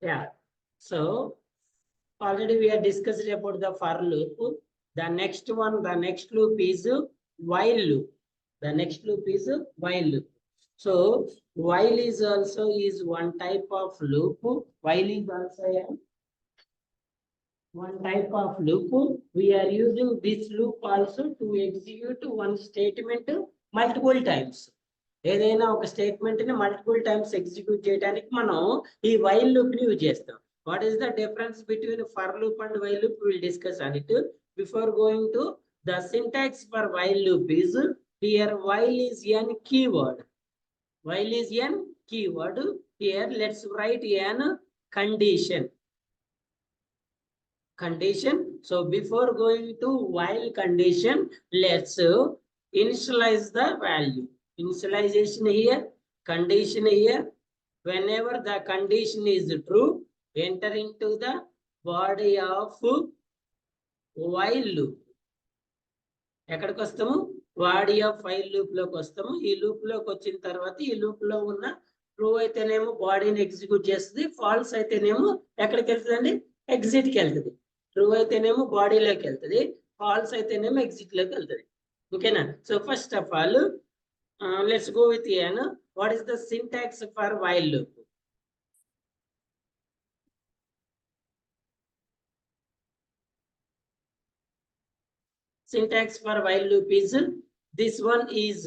Yeah. So already we have discussed about the for loop. The next loop is while loop. The next loop is while loop. So while is also is one type of loop. While is also one type of loop. We are using this loop also to execute one statement multiple times. ఏదైనా ఒక statement ని multiple times execute చేయడానికి మనం ఈ while loop ని use చేస్తాం. What is the difference between for loop and while loop? Will discuss on it. Before going to the syntax for while loop is here while is an keyword. While is an keyword. Here let's write an condition. So before going to while condition, let's initialize the value. Initialization here, condition here. Whenever the condition is true, enter into the body of while loop. ఎక్కడికి వస్తాము? Body of while loop లోకి వస్తాము. ఈ loop లోకి వచ్చిన తర్వాత ఈ loop లో ఉన్న ట్రూ అయితేనేమో బాడీని ఎగ్జిక్యూట్ చేస్తుంది, ఫాల్స్ అయితేనేమో ఎక్కడికి వెళ్తుందండి? ఎగ్జిట్ కి వెళ్తుంది. ట్రూ అయితేనేమో బాడీలోకి వెళ్తుంది, ఫాల్స్ అయితేనేమో ఎగ్జిట్ లోకి వెళ్తుంది. ఓకేనా? So first of all let's go with an. What is the syntax for while loop? Syntax for while loop is this one is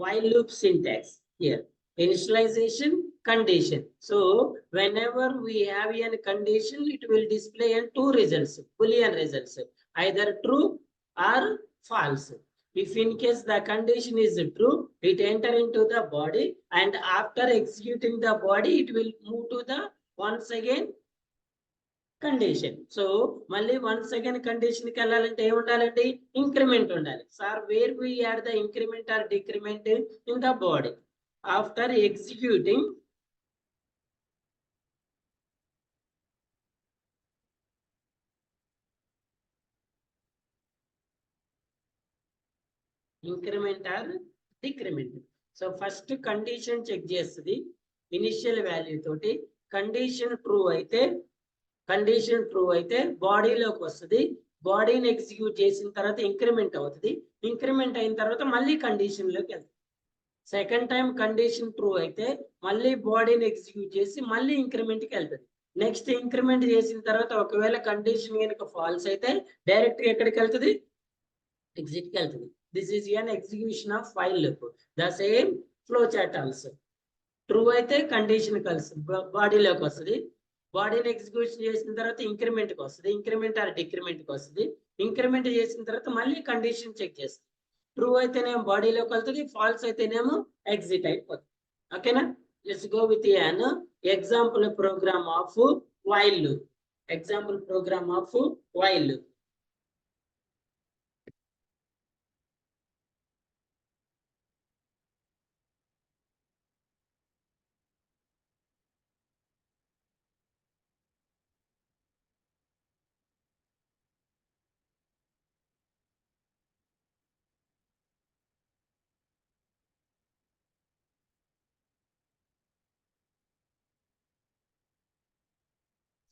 while loop syntax. Here initialization, condition. So whenever we have a condition, it will display two results, boolean results, either true or false. If in case the condition is true, it enter into the body, and after executing the body, it will move to the once again condition. So మళ్ళీ once again condition కి వెళ్ళాలంటే ఏం ఉండాలండి? Increment ఉండాలి. Sir where we add the increment or decrement? In the body. After executing increment or decrement. So first condition check చేస్తుంది initial value తోటి. Condition true అయితే బాడీలోకి వస్తుంది. బాడీని ఎగ్జిక్యూట్ చేసిన తర్వాత ఇంక్రిమెంట్ అవుతుంది. ఇంక్రిమెంట్ అయిన తర్వాత మళ్ళీ కండిషన్ లోకి వెళ్తుంది. సెకండ్ టైం కండిషన్ ట్రూ అయితే మళ్ళీ బాడీని ఎగ్జిక్యూట్ చేసి మళ్ళీ ఇంక్రిమెంట్ కి వెళ్తుంది. నెక్స్ట్ ఇంక్రిమెంట్ చేసిన తర్వాత ఒకవేళ కండిషన్ కనుక ఫాల్స్ అయితే డైరెక్ట్ గా ఎక్కడికి వెళ్తుంది? ఎగ్జిట్ కి వెళ్తుంది. This is an execution of while loop. The same flow chart also. True అయితే కండిషన్ కలిసి బాడీలోకి వస్తుంది. బాడీని ఎగ్జిక్యూషన్ చేసిన తర్వాత ఇంక్రిమెంట్ కి వస్తుంది. ఇంక్రిమెంట్ ఆర్ డిక్రిమెంట్ కి వస్తుంది. ఇంక్రిమెంట్ చేసిన తర్వాత మళ్ళీ కండిషన్ చెక్ చేస్తుంది. ట్రూ అయితేనేమో బాడీలోకి వెళ్తుంది, ఫాల్స్ అయితేనేమో ఎగ్జిట్ అయిపోతుంది. ఓకేనా? Let's go with an example program of while loop. Example program of while loop.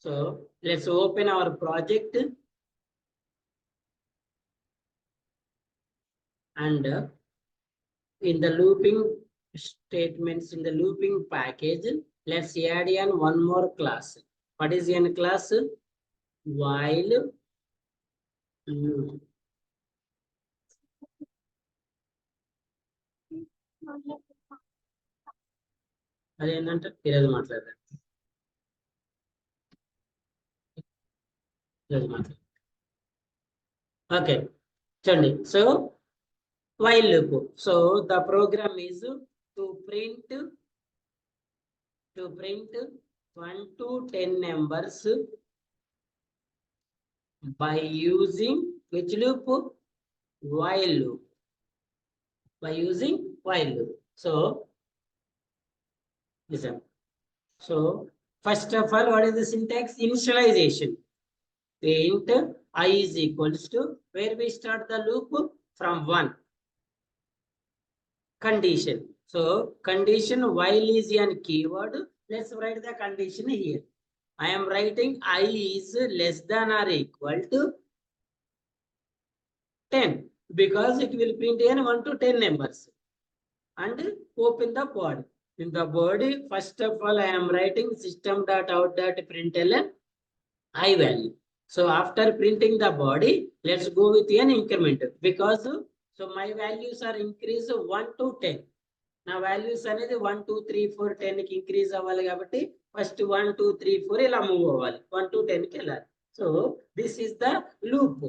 So let's open our project, and in the looping statements, in the looping package, let's add in one more class. What is an class? While loop. అదేంటంటే ఈరోజు మాట్లాడదాం. Okay చూడండి. So while loop. So the program is to print 1 to 10 numbers by using which loop? While loop. By using while loop. So listen. So first of all, what is the syntax? Initialization. Int I is equals to, where we start the loop? From 1. Condition. So condition while is an keyword. Let's write the condition here. I am writing I is less than or equal to 10 because it will print in 1 to 10 numbers. And open the body. In the body, first of all, I am writing system.out.println I value. So after printing the body, let's go with an increment because so my values are increased 1 to 10. Now values అనేది 1 2 3 4 10 కి increase అవ్వాలి కాబట్టి first 1 2 3 4 ఇలా move అవ్వాలి 1 to 10 కి వెళ్ళాలి. So this is the loop.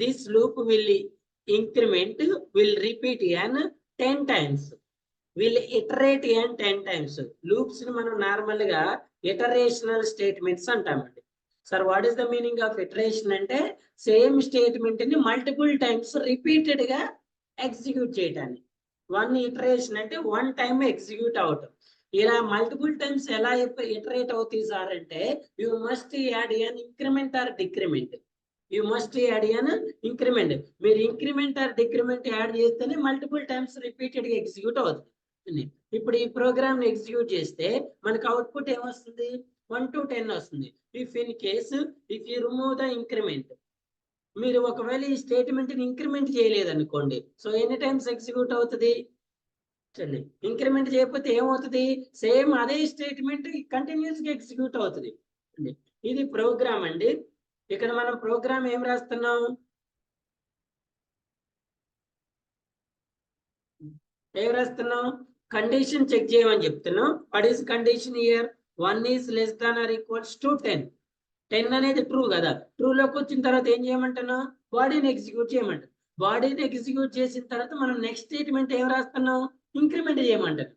This loop will increment will repeat an 10 times. will iterate an 10 times. Loops ని మనం నార్మల్ గా ఇటరేషనల్ స్టేట్మెంట్స్ అంటామండి. Sir what is the meaning of iteration అంటే same statement ని multiple times repeated గా execute చేయటాన్ని. One iteration అంటే one time execute అవటం. ఇలా మల్టిపుల్ టైమ్స్ ఎలా ఇటరేట్ అవుతాయి సార్ అంటే you must add an increment or decrement. You must add an increment. మీరు ఇంక్రిమెంట్ ఆర్ డిక్రిమెంట్ యాడ్ చేస్తేనే మల్టిపుల్ టైమ్స్ రిపీటెడ్ గా ఎగ్జిక్యూట్ అవుతుంది. ఇప్పుడు ఈ ప్రోగ్రామ్ ఎగ్జిక్యూట్ చేస్తే మనకు అవుట్పుట్ ఏమొస్తుంది 1 to 10 వస్తుంది. If in case if you remove the increment, మీరు ఒకవేళ ఈ స్టేట్మెంట్ ని ఇంక్రిమెంట్ చేయలేదు అనుకోండి, సో ఎన్ని టైమ్స్ ఎగ్జిక్యూట్ అవుతుంది చూడండి. ఇంక్రిమెంట్ చేయకపోతే ఏమవుతుంది సేమ్ అదే స్టేట్మెంట్ కంటిన్యూస్ గా ఎగ్జిక్యూట్ అవుతుంది. ఇది ప్రోగ్రామ్ అండి. ఇక్కడ మనం ప్రోగ్రామ్ ఏం రాస్తున్నాం, ఏం రాస్తున్నాం కండిషన్ చెక్ చేయమని చెప్తున్నాం. What is condition here 1 is less than or equals to 10. 10 అనేది ట్రూ కదా. ట్రూలోకి వచ్చిన తర్వాత ఏం చేయమంటున్నాం బాడీని ఎగ్జిక్యూట్ చేయమంటాం. బాడీని ఎగ్జిక్యూట్ చేసిన తర్వాత మనం నెక్స్ట్ స్టేట్మెంట్ ఏం రాస్తున్నాం ఇంక్రిమెంట్ చేయమంటారు.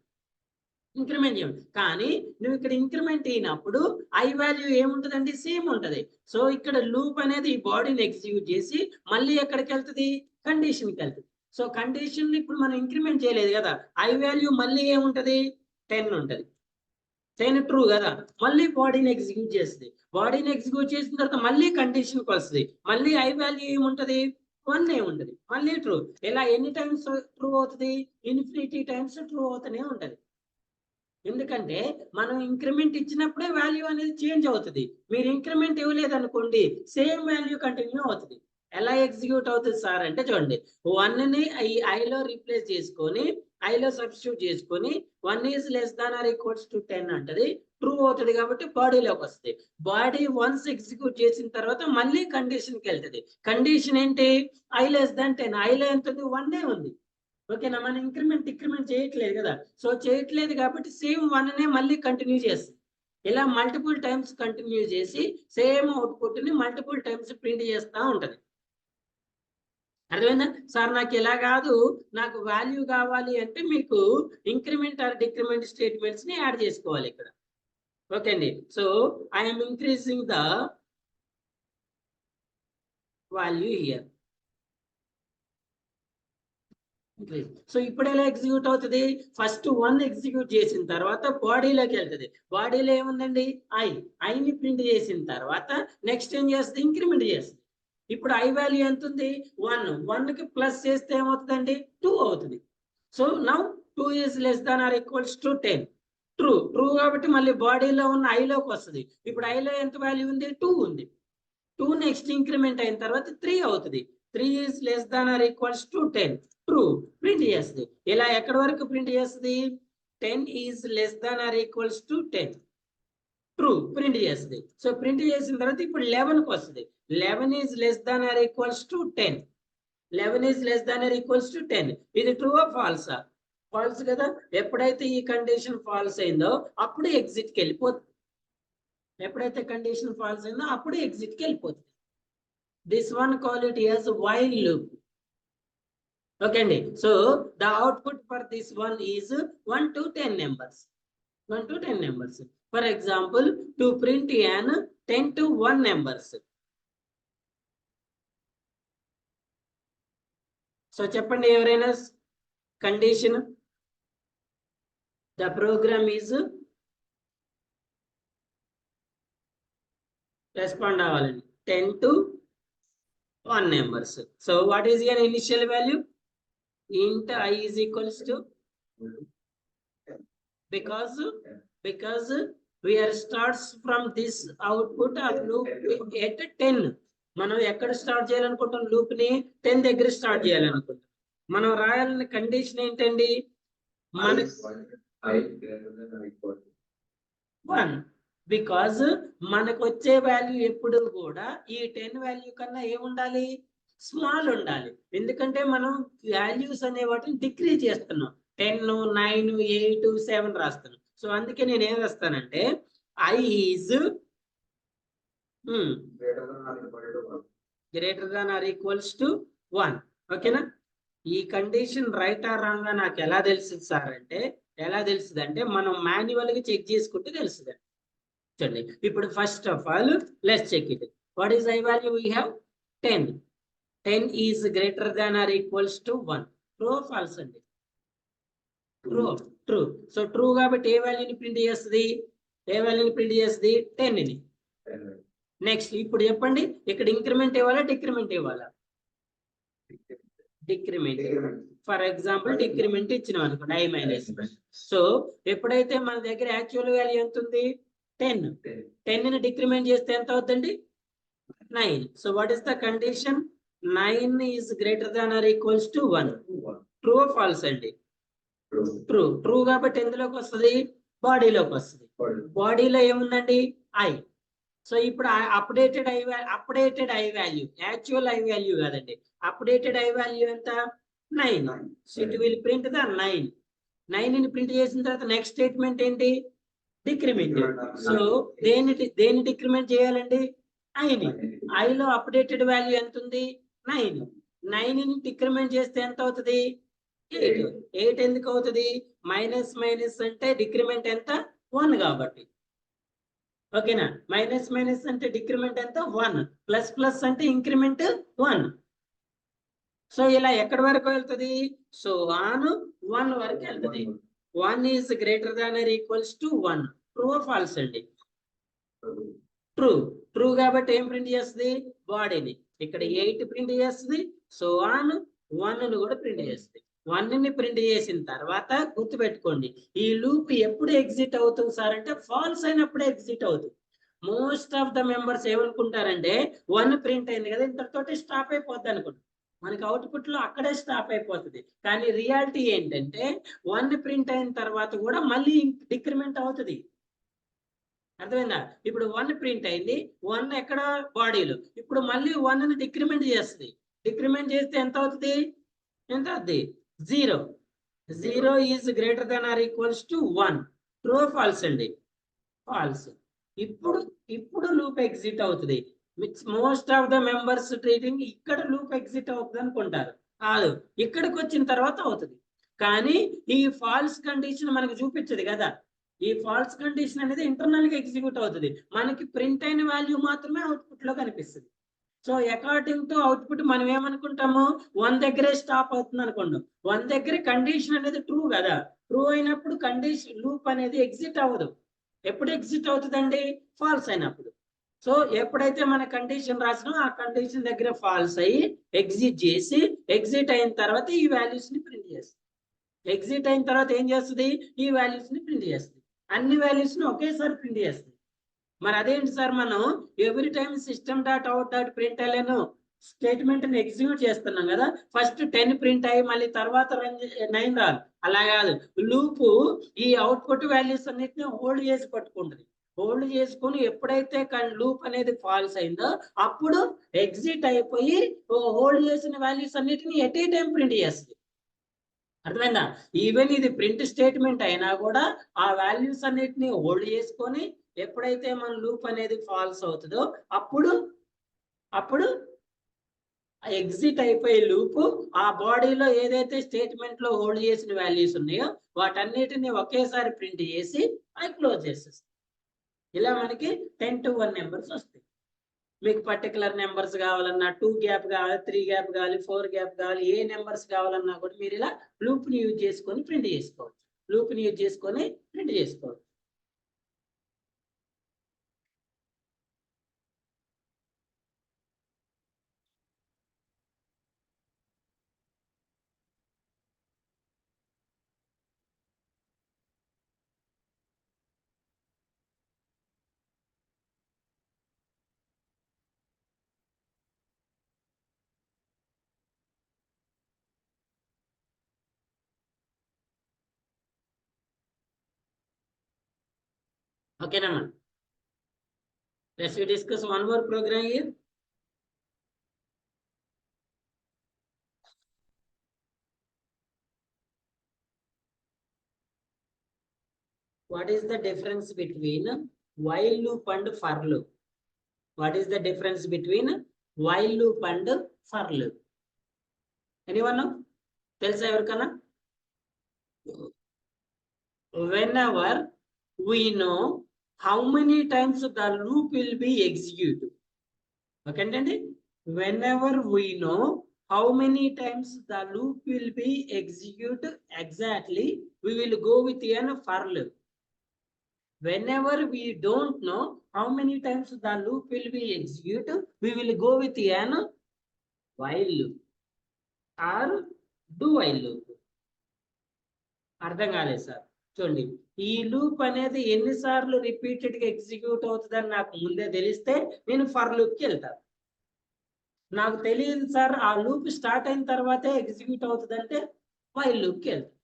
ఇంక్రిమెంట్ చేయమంటారు. కానీ నువ్వు ఇక్కడ ఇంక్రిమెంట్ అయినప్పుడు ఐ వాల్యూ ఏముంటుందండి సేమ్ ఉంటుంది. సో ఇక్కడ లూప్ అనేది ఈ బాడీని ఎగ్జిక్యూట్ చేసి మళ్ళీ ఎక్కడికి వెళ్తుంది కండిషన్కి వెళ్తుంది. సో కండిషన్ ఇప్పుడు మనం ఇంక్రిమెంట్ చేయలేదు కదా, ఐ వాల్యూ మళ్ళీ ఏముంటది 10 ఉంటుంది. 10 ట్రూ కదా, మళ్ళీ బాడీని ఎగ్జిక్యూట్ చేస్తుంది. బాడీని ఎగ్జిక్యూట్ చేసిన తర్వాత మళ్ళీ కండిషన్కి వస్తుంది. మళ్ళీ ఐ వాల్యూ ఏముంటది 1 ఏముంటది, మళ్ళీ ట్రూ. ఇలా ఎన్ని టైమ్స్ ట్రూ అవుతుంది ఇన్ఫినిటీ టైమ్స్ ట్రూ అవుతూనే ఉంటది. ఎందుకంటే మనం ఇంక్రిమెంట్ ఇచ్చినప్పుడే వాల్యూ అనేది చేంజ్ అవుతుంది. మీరు ఇంక్రిమెంట్ ఇవ్వలేదు అనుకోండి సేమ్ వాల్యూ కంటిన్యూ అవుతుంది. ఎలా ఎగ్జిక్యూట్ అవుతుంది సార్ అంటే చూడండి 1 ని ఐలో రీప్లేస్ చేసుకొని ఐలో సబ్స్టిట్యూట్ చేసుకొని 1 is less than or equals to 10 అంటది ట్రూ అవుతుంది కాబట్టి బాడీలోకి వస్తుంది. బాడీ వన్స్ ఎగ్జిక్యూట్ చేసిన తర్వాత మళ్ళీ కండిషన్కి వెళ్తుంది. కండిషన్ ఏంటి ఐ లెస్ దాన్ 10. ఐలో ఎంత ఉంది 1 ఉంది. ఓకేనా, మనం ఇంక్రిమెంట్ చేయట్లేదు కదా, సో చేయట్లేదు కాబట్టి సేమ్ 1 నే మళ్ళీ కంటిన్యూ చేస్తుంది. ఇలా మల్టిపుల్ టైమ్స్ కంటిన్యూ చేసి సేమ్ అవుట్పుట్ ని మల్టిపుల్ టైమ్స్ ప్రింట్ చేస్తూ ఉంటది. అర్థమైందా సార్? నాకు ఎలా కాదు, నాకు వాల్యూ కావాలి అంటే మీకు ఇంక్రిమెంట్ ఆర్ డిక్రిమెంట్ స్టేట్మెంట్స్ ని యాడ్ చేసుకోవాలి ఇక్కడ. ఓకే అండి. So I'm increasing the value here. So ఇప్పుడు ఎలా ఎగ్జిక్యూట్ అవుతుంది ఫస్ట్ 1 ఎగ్జిక్యూట్ చేసిన తర్వాత బాడీలోకి వెళ్తుంది. బాడీలో ఏముందండి ఐని ప్రింట్ చేసిన తర్వాత నెక్స్ట్ ఏం చేస్తుంది ఇంక్రిమెంట్ చేస్తుంది. ఇప్పుడు ఐ వాల్యూ ఎంత ఉంది 1 కి ప్లస్ చేస్తే ఏమవుతుందండి 2 అవుతుంది. So now 2 is less than or equals to 10. True కాబట్టి మళ్ళీ బాడీలో ఉన్న ఐలోకి వస్తుంది. ఇప్పుడు ఐలో ఎంత వాల్యూ ఉంది 2 ఉంది. 2 నెక్స్ట్ ఇంక్రిమెంట్ అయిన తర్వాత 3 అవుతుంది. 3 is less than or equals to 10. True print చేస్తుంది. ఇలా ఎక్కడి వరకు ప్రింట్ చేస్తుంది 10 is less than or equals to 10. True print చేస్తుంది. సో ప్రింట్ చేసిన తర్వాత ఇప్పుడు 11కి వస్తుంది. 11 is less than or equals to 10. 11 is less than or equals to 10. ఇది ట్రూ ఆ ఫాల్సా? ఫాల్స్ కదా. ఎప్పుడైతే ఈ కండిషన్ ఫాల్స్ అయిందో అప్పుడు ఎగ్జిట్కి వెళ్ళిపోతుంది. ఎప్పుడైతే కండిషన్ ఫాల్స్ అయిందో అప్పుడు ఎగ్జిట్కి వెళ్ళిపోతుంది. This one call it as while loop. Okay అండి. So the output for this one is 1 to 10 numbers. 1 to 10 numbers. For example, to print an 10 to 1 numbers. So చెప్పండి ఎవరైనా condition the program is respond అవ్వాలండి 10 to 1 numbers. So what is your initial value? Int I is equals to because where starts from this output of loop at 10. మనం ఎక్కడ start చేయాలనుకుంటాం? Loop ని 10 దగ్గర start చేయాలనుకుంటాం. మనం రాయాలన్న condition ఏంటండి? మన 1, because మనకు వచ్చే వాల్యూ ఎప్పుడు కూడా ఈ 10 వాల్యూ కన్నా ఏముండాలి? స్మాల్ ఉండాలి. ఎందుకంటే మనం వాల్యూస్ అనే వాటిని డిక్రీజ్ చేస్తున్నాం. 10, 9, 8, 7 రాస్తున్నాం. సో అందుకే నేను ఏం రాస్తానంటే I is greater than or equals to 1. ఓకేనా? ఈ కండిషన్ రైట్ ఆర్ రాంగ్ గా నాకు ఎలా తెలుస్తుంది సార్ అంటే, ఎలా తెలుస్తుంది అంటే మనం మాన్యువల్ గా చెక్ చేసుకుంటే తెలుస్తుంది. చూడండి, ఇప్పుడు first of all let's check it. What is i value? We have 10. 10 is greater than or equals to 1. True false అండి? ట్రూ. ట్రూ. సో ట్రూ కాబట్టి ఏ వాల్యూని ప్రింట్ చేస్తుంది? ఏ వాల్యూని ప్రింట్ చేస్తుంది? 10 ని. నెక్స్ట్ ఇప్పుడు చెప్పండి, ఇక్కడ ఇంక్రిమెంట్ ఇవ్వాలా డిక్రిమెంట్ ఇవ్వాలా? డిక్రిమెంట్. ఫర్ ఎగ్జాంపుల్ డిక్రిమెంట్ ఇచ్చినాం అనుకోండి, I మైనస్. సో ఎప్పుడైతే మన దగ్గర యాక్చువల్ వాల్యూ ఎంత ఉంది? 10. 10 ని డిక్రిమెంట్ చేస్తే ఎంత అవుతుంది? 9. So what is the condition? 9 is greater than or equals to 1. True false అండి? ట్రూ. ట్రూ కాబట్టి ఎందులోకి వస్తుంది? బాడీలోకి వస్తుంది. బాడీలో ఏముందండి? I. సో ఇప్పుడు updated I value, actual I value కాదండి, అప్డేటెడ్ ఐ వాల్యూ ఎంత? 9. So it will print the 9. 9 ని ప్రింట్ చేసిన తర్వాత నెక్స్ట్ స్టేట్మెంట్ ఏంటి? డిక్రిమెంట్. సో దేని డిక్రిమెంట్ చేయాలండి? ఐని. ఐలో అప్డేటెడ్ వాల్యూ ఎంత ఉంది? 9. 9 ని డిక్రిమెంట్ చేస్తే ఎంత అవుతుంది? 8. 8 ఎందుకు అవుతుంది? మైనస్ మైనస్ అంటే డిక్రిమెంట్ ఎంత? 1 కాబట్టి. ఓకేనా? మైనస్ మైనస్ అంటే డిక్రిమెంట్ ఎంత? 1. ప్లస్ ప్లస్ అంటే ఇంక్రిమెంట్ 1. సో ఇలా ఎక్కడి వరకు వెళ్తుంది? సో 1 వరకు వెళ్తుంది. 1 is greater than or equals to 1. True false అండి? ట్రూ. ట్రూ కాబట్టి ఏం ప్రింట్ చేస్తుంది? బాడీని. ఇక్కడ 8 ప్రింట్ చేస్తుంది. సో 1 ను కూడా ప్రింట్ చేస్తుంది. 1 ని ప్రింట్ చేసిన తర్వాత గుర్తుపెట్టుకోండి, ఈ లూప్ ఎప్పుడు ఎగ్జిట్ అవుతుంది సార్ అంటే ఫాల్స్ అయినప్పుడే ఎగ్జిట్ అవుతుంది. మోస్ట్ ఆఫ్ ద మెంబర్స్ ఏమనుకుంటారంటే 1 ప్రింట్ అయింది కదా ఇంతటితోటి స్టాప్ అయిపోద్ది అనుకుంటారు. మనకి అవుట్పుట్ లో అక్కడే స్టాప్ అయిపోతుంది. కానీ రియాలిటీ ఏంటంటే 1 ప్రింట్ అయిన తర్వాత కూడా మళ్ళీ డిక్రిమెంట్ అవుతుంది. అర్థమైందా? ఇప్పుడు 1 ప్రింట్ అయింది, 1 ఎక్కడ? బాడీలో. ఇప్పుడు మళ్ళీ 1 ని డిక్రిమెంట్ చేస్తుంది. డిక్రిమెంట్ చేస్తే ఎంత అవుతుంది? ఎంత అవుతుంది? 0. 0 is greater than or equals to 1. True false అండి? ఫాల్స్. ఇప్పుడు లూప్ ఎగ్జిట్ అవుతుంది. Most of the members treating ఇక్కడ లూప్ ఎగ్జిట్ అవుతుంది అనుకుంటారు. కాదు, ఇక్కడికి వచ్చిన తర్వాత అవుతుంది. కానీ ఈ ఫాల్స్ కండిషన్ మనకు చూపించదు కదా. ఈ ఫాల్స్ కండిషన్ అనేది ఇంటర్నల్ గా ఎగ్జిక్యూట్ అవుతుంది. మనకి ప్రింట్ అయిన వాల్యూ మాత్రమే అవుట్పుట్ లో కనిపిస్తుంది. సో అకార్డింగ్ టు అవుట్పుట్ మనం ఏమనుకుంటాము? 1 దగ్గరే స్టాప్ అవుతుంది అనుకుంటాం. 1 దగ్గర కండిషన్ అనేది ట్రూ కదా. ట్రూ అయినప్పుడు కండిషన్ లూప్ అనేది ఎగ్జిట్ అవ్వదు. ఎప్పుడు ఎగ్జిట్ అవుతుందండి? ఫాల్స్ అయినప్పుడు. సో ఎప్పుడైతే మన కండిషన్ రాసినా ఆ కండిషన్ దగ్గర ఫాల్స్ అయ్యి ఎగ్జిట్ చేసి, ఎగ్జిట్ అయిన తర్వాత ఈ వాల్యూస్ ని ప్రింట్ చేస్తుంది. ఎగ్జిట్ అయిన తర్వాత ఏం చేస్తుంది? ఈ వాల్యూస్ ని ప్రింట్ చేస్తుంది. అన్ని వాల్యూస్ ని ఒకేసారి ప్రింట్ చేస్తుంది. మరి అదేంటి సార్, మనం every time system dot out dot print అయ్యాను స్టేట్మెంట్ ని ఎగ్జిక్యూట్ చేస్తున్నాం కదా. ఫస్ట్ 10 ప్రింట్ అయ్యి మళ్ళీ తర్వాత 9 రాదు. అలా కాదు, లూపు ఈ అవుట్పుట్ వాల్యూస్ అన్నిటిని హోల్డ్ చేసి పట్టుకుంటుంది. హోల్డ్ చేసుకుని ఎప్పుడైతే లూప్ అనేది ఫాల్స్ అయిందో అప్పుడు ఎగ్జిట్ అయిపోయి హోల్డ్ చేసిన వాల్యూస్ అన్నిటిని ఎట్ ఏ టైం ప్రింట్ చేస్తుంది. అర్థమైందా? ఈవెన్ ఇది ప్రింట్ స్టేట్మెంట్ అయినా కూడా ఆ వాల్యూస్ అన్నిటిని హోల్డ్ చేసుకొని ఎప్పుడైతే మన లూప్ అనేది ఫాల్స్ అవుతుందో అప్పుడు ఎగ్జిట్ అయిపోయే లూప్ ఆ బాడీలో ఏదైతే స్టేట్మెంట్ లో హోల్డ్ చేసిన వాల్యూస్ ఉన్నాయో వాటన్నిటిని ఒకేసారి ప్రింట్ చేసి అది క్లోజ్ చేసేస్తుంది. ఇలా మనకి 10 to 1 నెంబర్స్ వస్తాయి. మీకు పర్టికులర్ నెంబర్స్ కావాలన్నా 2 గ్యాప్ కావాలి, 3 గ్యాప్ కావాలి, 4 గ్యాప్ కావాలి, ఏ నెంబర్స్ కావాలన్నా కూడా మీరు ఇలా లూప్ ని యూజ్ చేసుకొని ప్రింట్ చేసుకోవచ్చు. లూప్ ని యూజ్ చేసుకొని ప్రింట్ చేసుకోవచ్చు. ఓకేనా మనం? Let's we discuss one more program here. What is the difference between while loop and for loop? What is the difference between while loop and for loop? Anyone know? Telsa everkana? Whenever we know how many times the loop will be executed. Okay, Andy? Whenever we know how many times the loop will be executed exactly, we will go with an for loop. Whenever we don't know how many times the loop will be executed, we will go with an while loop or do while loop. అర్థం కాలేదు sir. చూడండి, ఈ loop అనేది ఎన్నిసార్లు repeated గా execute అవుతుందని నాకు ముందే తెలిస్తే నేను ఫర్ లూప్ కి వెళ్తాను. నాకు తెలియదు సార్ ఆ లూప్ స్టార్ట్ అయిన తర్వాతే ఎగ్జిక్యూట్ అవుతుంది అంటే వైల్ లూప్ కి వెళ్తాను.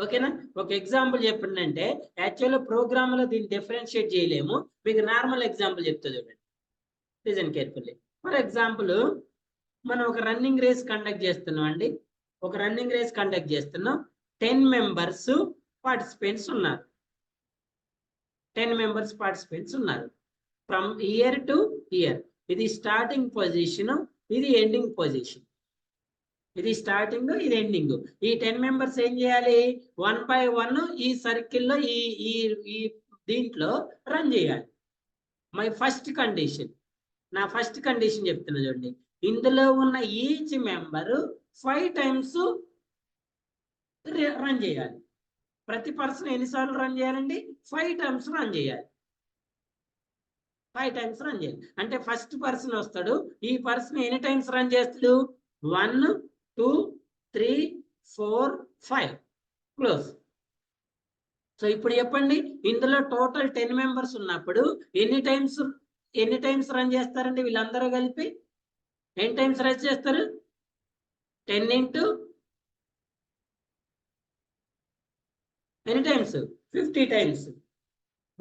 ఓకేనా? ఒక ఎగ్జాంపుల్ చెప్పండి అంటే యాక్చువల్గా ప్రోగ్రామ్ లో దీన్ని డిఫరెన్షియేట్ చేయలేము. మీకు నార్మల్ ఎగ్జాంపుల్ చెప్తా చూడండి, లిజన్ కేర్ఫుల్లీ. ఫర్ ఎగ్జాంపుల్, మనం ఒక రన్నింగ్ రేస్ కండక్ట్ చేస్తున్నాం అండి. ఒక రన్నింగ్ రేస్ కండక్ట్ చేస్తున్నాం. 10 మెంబర్స్ పార్టిసిపెంట్స్ ఉన్నారు. 10 మెంబర్స్ పార్టిసిపెంట్స్ ఉన్నారు ఫ్రమ్ ఇయర్ టు ఇయర్. ఇది స్టార్టింగ్ పొజిషన్, ఇది ఎండింగ్ పొజిషన్. ఇది స్టార్టింగ్, ఇది ఎండింగ్. ఈ 10 మెంబర్స్ ఏం చేయాలి? 1 by 1 ఈ సర్కిల్లో ఈ దీంట్లో రన్ చేయాలి. మై ఫస్ట్ కండిషన్, నా ఫస్ట్ కండిషన్ చెప్తున్నా చూడండి. ఇందులో ఉన్న ఈచ్ మెంబర్ 5 times రన్ చేయాలి. ప్రతి పర్సన్ ఎన్నిసార్లు రన్ చేయాలండి? 5 times రన్ చేయాలి. 5 times రన్ చేయాలి అంటే ఫస్ట్ పర్సన్ వస్తాడు. ఈ పర్సన్ ఎన్ని టైమ్స్ రన్ చేస్తాడు? 1 2 3 4 5 క్లోజ్. సో ఇప్పుడు చెప్పండి, ఇందులో టోటల్ 10 మెంబర్స్ ఉన్నప్పుడు ఎన్ని టైమ్స్ రన్ చేస్తారండి వీళ్ళందరూ కలిపి? ఎన్ని టైమ్స్ రన్ చేస్తారు? 10 into ఎన్ని టైమ్స్? 50 times.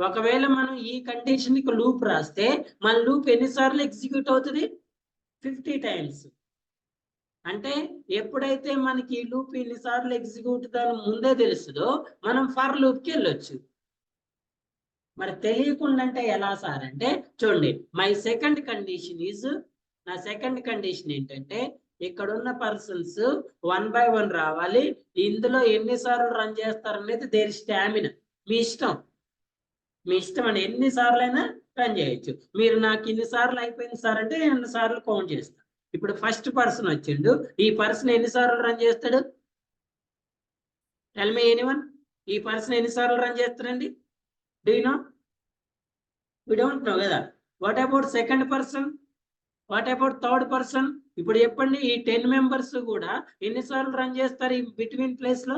ఒకవేళ మనం ఈ కండిషన్ కి లూప్ రాస్తే మన లూప్ ఎన్నిసార్లు ఎగ్జిక్యూట్ అవుతుంది? 50 times. అంటే ఎప్పుడైతే మనకి ఈ లూప్ ఎన్నిసార్లు ఎగ్జిక్యూట్ దాని ముందే తెలుస్తుందో మనం ఫర్ లూప్ కి వెళ్ళొచ్చు. మరి తెలియకుండా అంటే ఎలా సార్ అంటే చూడండి, మై సెకండ్ కండిషన్ ఈజ్, నా సెకండ్ కండిషన్ ఏంటంటే ఇక్కడ ఉన్న పర్సన్స్ 1 by 1 రావాలి. ఇందులో ఎన్నిసార్లు రన్ చేస్తారనేది దేర్ స్టామినా, మీ ఇష్టం. మీ ఇష్టం అండి, ఎన్నిసార్లు అయినా రన్ చేయొచ్చు. మీరు నాకు ఇన్నిసార్లు అయిపోయింది సార్ అంటే ఎన్నిసార్లు కౌంట్ చేస్తాను. ఇప్పుడు ఫస్ట్ పర్సన్ వచ్చిండు, ఈ పర్సన్ ఎన్నిసార్లు రన్ చేస్తాడు? టెల్ మీ ఎనీవన్, ఈ పర్సన్ ఎన్నిసార్లు రన్ చేస్తారండి? Do you know? We don't know కదా. What about second person? What about third person? ఇప్పుడు చెప్పండి, ఈ 10 మెంబర్స్ కూడా ఎన్నిసార్లు రన్ చేస్తారు ఈ బిట్వీన్ ప్లేస్ లో?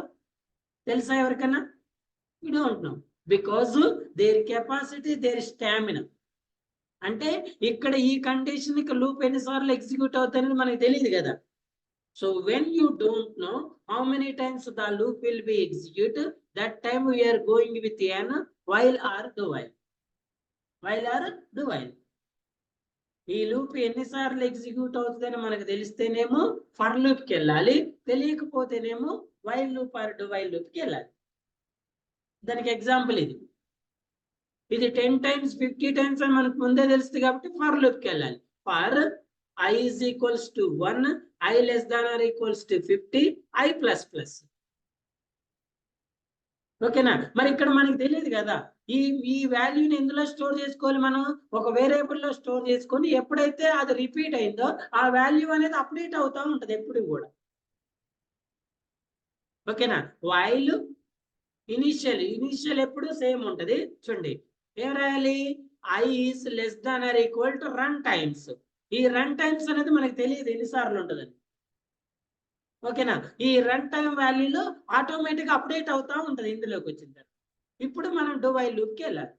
తెలుసా ఎవరికన్నా? We don't know, because their capacity, their stamina. అంటే ఇక్కడ ఈ కండిషన్ కి లూప్ ఎన్నిసార్లు ఎగ్జిక్యూట్ అవుతుంది మనకి తెలియదు కదా. So when you don't know how many times the loop will be execute, that time we are going with N while or do while. While or do while. ఈ లూప్ ఎన్నిసార్లు execute అవుతుందని మనకు తెలిస్తేనేమో ఫర్ లూప్ కి వెళ్ళాలి, తెలియకపోతేనేమో while loop or do while loop కి వెళ్ళాలి. దానికి ఎగ్జాంపుల్ ఇది. ఇది 10 times 50 times అని మనకు ముందే తెలుస్తుంది కాబట్టి ఫర్ లూప్ కి వెళ్ళాలి. For I is equals to 1, I less than or equals to 50, I plus plus. ఓకేనా? మరి ఇక్కడ మనకి తెలియదు కదా, ఈ వాల్యూని ఎందులో స్టోర్ చేసుకోవాలి? మనం ఒక వేరియబుల్ లో స్టోర్ చేసుకొని ఎప్పుడైతే అది రిపీట్ అయిందో ఆ వాల్యూ అనేది అప్డేట్ అవుతా ఉంటది ఎప్పుడు కూడా. ఓకేనా? వైల్ ఇనిషియల్ ఎప్పుడు సేమ్ ఉంటది. చూడండి ఏం రాయాలి? I is less than or equal to run times. ఈ రన్ టైమ్స్ అనేది మనకు తెలియదు ఎన్నిసార్లు ఉంటుందని. ఓకేనా? ఈ రన్ టైం వాల్యూలో ఆటోమేటిక్ అప్డేట్ అవుతా ఉంటది ఇందులోకి వచ్చిన తర్వాత. ఇప్పుడు మనం డు వైల్ లూప్ కి వెళ్ళాలి.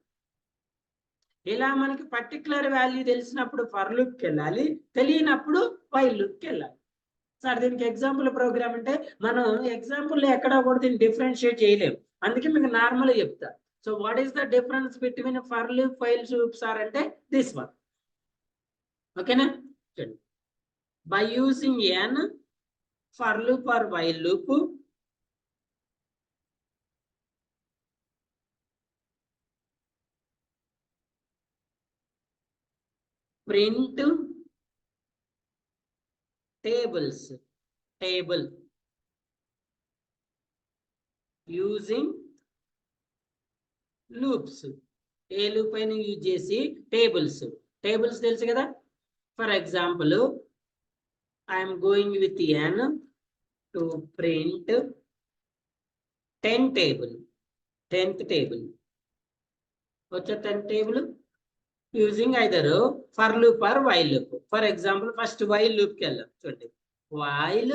ఇలా మనకి పర్టికులర్ వాల్యూ తెలిసినప్పుడు ఫర్ లూప్ కి వెళ్ళాలి, తెలియనప్పుడు వైల్ లూప్ కి వెళ్ళాలి. సార్ దీనికి ఎగ్జాంపుల్ ప్రోగ్రామ్ అంటే మనం ఎగ్జాంపుల్ ఎక్కడా కూడా దీన్ని డిఫరెన్షియేట్ చేయలేము. అందుకే మీకు నార్మల్గా చెప్తా. So what is the difference between a for loop, while loops are అంటే this one. Okay na? By using an for loop or while loop, print tables, table using loops. A loop అయినా use చేసి tables తెలుసు కదా. For example I'm going with n to print 10 table, 10th table. వచ్చే 10th table using either for loop or while loop. For example, first while loop కి వెళ్దాం. చూడండి, while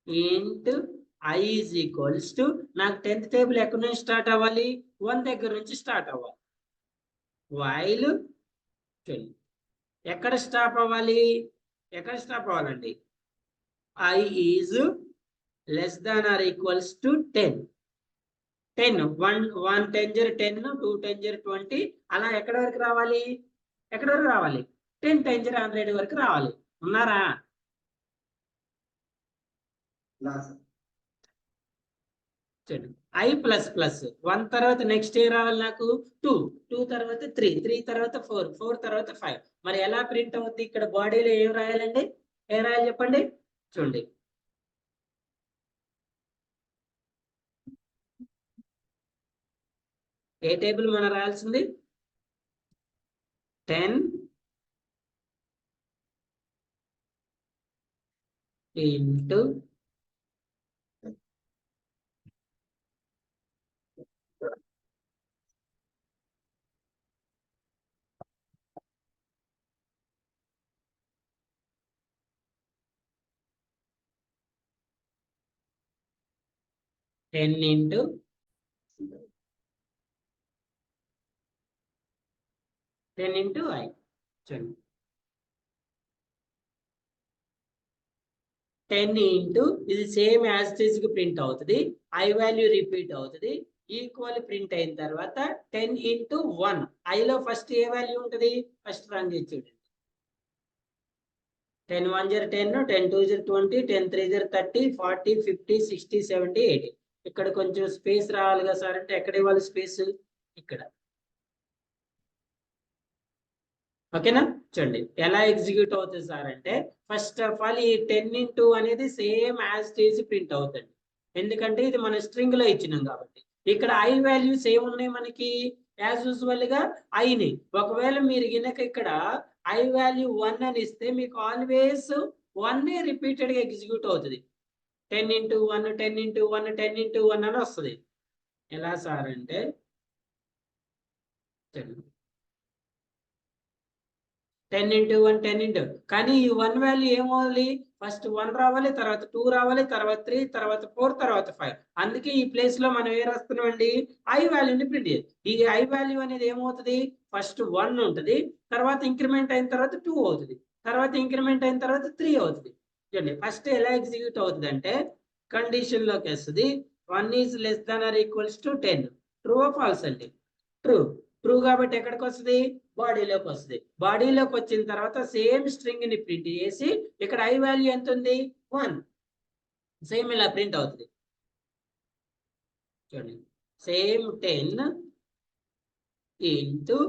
int I is equals to, నాకు 10th table ఎక్కడి నుంచి start అవ్వాలి, 1 దగ్గర నుంచి స్టార్ట్ అవ్వాలి. while చూడండి ఎక్కడ స్టాప్ అవ్వాలండి, I is less than or equals to 10. 10 1 10 10 2 10 20 అలా ఎక్కడి వరకు రావాలి, 10 10 100 వరకు రావాలి. ఉన్నారా? I ప్లస్ 1 తర్వాత నెక్స్ట్ ఏ రావాలి నాకు, 2 తర్వాత 3 తర్వాత 4 తర్వాత 5. మరి ఎలా ప్రింట్ అవుతుంది? ఇక్కడ బాడీలో ఏం రాయాలండి, ఏం రాయాలి చెప్పండి. చూడండి, ఏ టేబుల్ మనం రాయాల్సింది, 10 into 10 into 10 into I. చూడండి, 10 into ఇది సేమ్ యాజ్ ఇట్ ఈజ్ కి ప్రింట్ అవుతుంది. I వాల్యూ రిపీట్ అవుతుంది. ఈక్వల్ ప్రింట్ అయిన తర్వాత 10 into 1. ఐలో ఫస్ట్ ఏ వాల్యూ ఉంటుంది, ఫస్ట్ రన్ చేసి చూడండి. 10 1 0 10, 10 2 0 20, 10 3 0 30, 40 50 60 70 80. ఇక్కడ కొంచెం స్పేస్ రావాలి కదా సార్ అంటే ఎక్కడ ఇవ్వాలి స్పేస్, ఇక్కడ. ఓకేనా? చూడండి ఎలా ఎగ్జిక్యూట్ అవుతుంది సార్ అంటే, ఫస్ట్ ఆఫ్ ఆల్ ఈ 10 into అనేది same as it is print అవుతుంది. ఎందుకంటే ఇది మన స్ట్రింగ్ లో ఇచ్చినాం కాబట్టి. ఇక్కడ I వాల్యూస్ ఏమున్నాయి మనకి, యాజ్ యూజువల్ గా ఐని. ఒకవేళ మీరు గినక ఇక్కడ I వాల్యూ 1 అని ఇస్తే మీకు ఆల్వేస్ 1 రిపీటెడ్ గా ఎగ్జిక్యూట్ అవుతుంది. 10 into 1 10 into 1 10 into 1 అని వస్తుంది. ఎలా సార్ అంటే 10 into 1 10 into, కానీ ఈ 1 వాల్యూ ఏమవ్వాలి, ఫస్ట్ 1 రావాలి, తర్వాత 2 రావాలి, తర్వాత 3, తర్వాత 4, తర్వాత 5. అందుకే ఈ ప్లేస్ లో మనం ఏ రాస్తున్నామండి, I వాల్యూని ప్రింట్ చేయాలి. ఈ I వాల్యూ అనేది ఏమవుతుంది, ఫస్ట్ 1 ఉంటుంది, తర్వాత ఇంక్రిమెంట్ అయిన తర్వాత 2 అవుతుంది, తర్వాత ఇంక్రిమెంట్ అయిన తర్వాత 3 అవుతుంది. చూడండి ఫస్ట్ ఎలా ఎగ్జిక్యూట్ అవుతుంది అంటే, కండిషన్ లోకి వస్తుంది, 1 is less than or equals to 10. True false అండి, ట్రూ కాబట్టి ఎక్కడికి వస్తుంది, బాడీలోకి వస్తుంది. బాడీలోకి వచ్చిన తర్వాత సేమ్ స్ట్రింగ్ ని ప్రింట్ చేసి ఇక్కడ I వాల్యూ ఎంత ఉంది, 1. సేమ్ ఇలా ప్రింట్ అవుతుంది. చూడండి, సేమ్ 10 into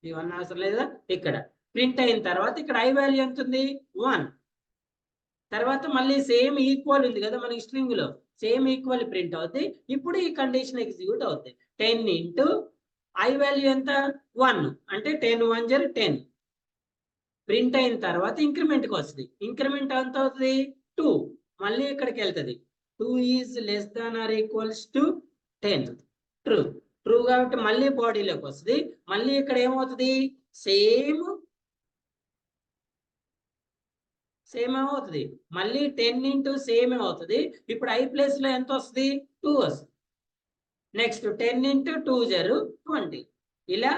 1 అవసరం లేదా, ఇక్కడ ప్రింట్ అయిన తర్వాత ఇక్కడ I వాల్యూ ఎంత ఉంది, 1. తర్వాత మళ్ళీ సేమ్ ఈక్వల్ ఉంది కదా మనకి స్ట్రింగ్ లో, సేమ్ ఈక్వల్ ప్రింట్ అవుతుంది. ఇప్పుడు ఈ కండిషన్ ఎగ్జిక్యూట్ అవుతుంది. 10 into I వాల్యూ ఎంత, 1 అంటే 10 1 0 10. ప్రింట్ అయిన తర్వాత ఇంక్రిమెంట్ కి వస్తుంది. ఇంక్రిమెంట్ ఎంత అవుతుంది, 2. మళ్ళీ ఇక్కడికి వెళ్తుంది, 2 is less than or equals to 10. True కాబట్టి మళ్ళీ బాడీలోకి వస్తుంది. మళ్ళీ ఇక్కడ ఏమవుతుంది, సేమ్ అవుతుంది. మళ్ళీ 10 into సేమ్ అవుతుంది. ఇప్పుడు I ప్లేస్ లో ఎంత వస్తుంది, 2 వస్తుంది. Next 10 into 2 0 20. ఇలా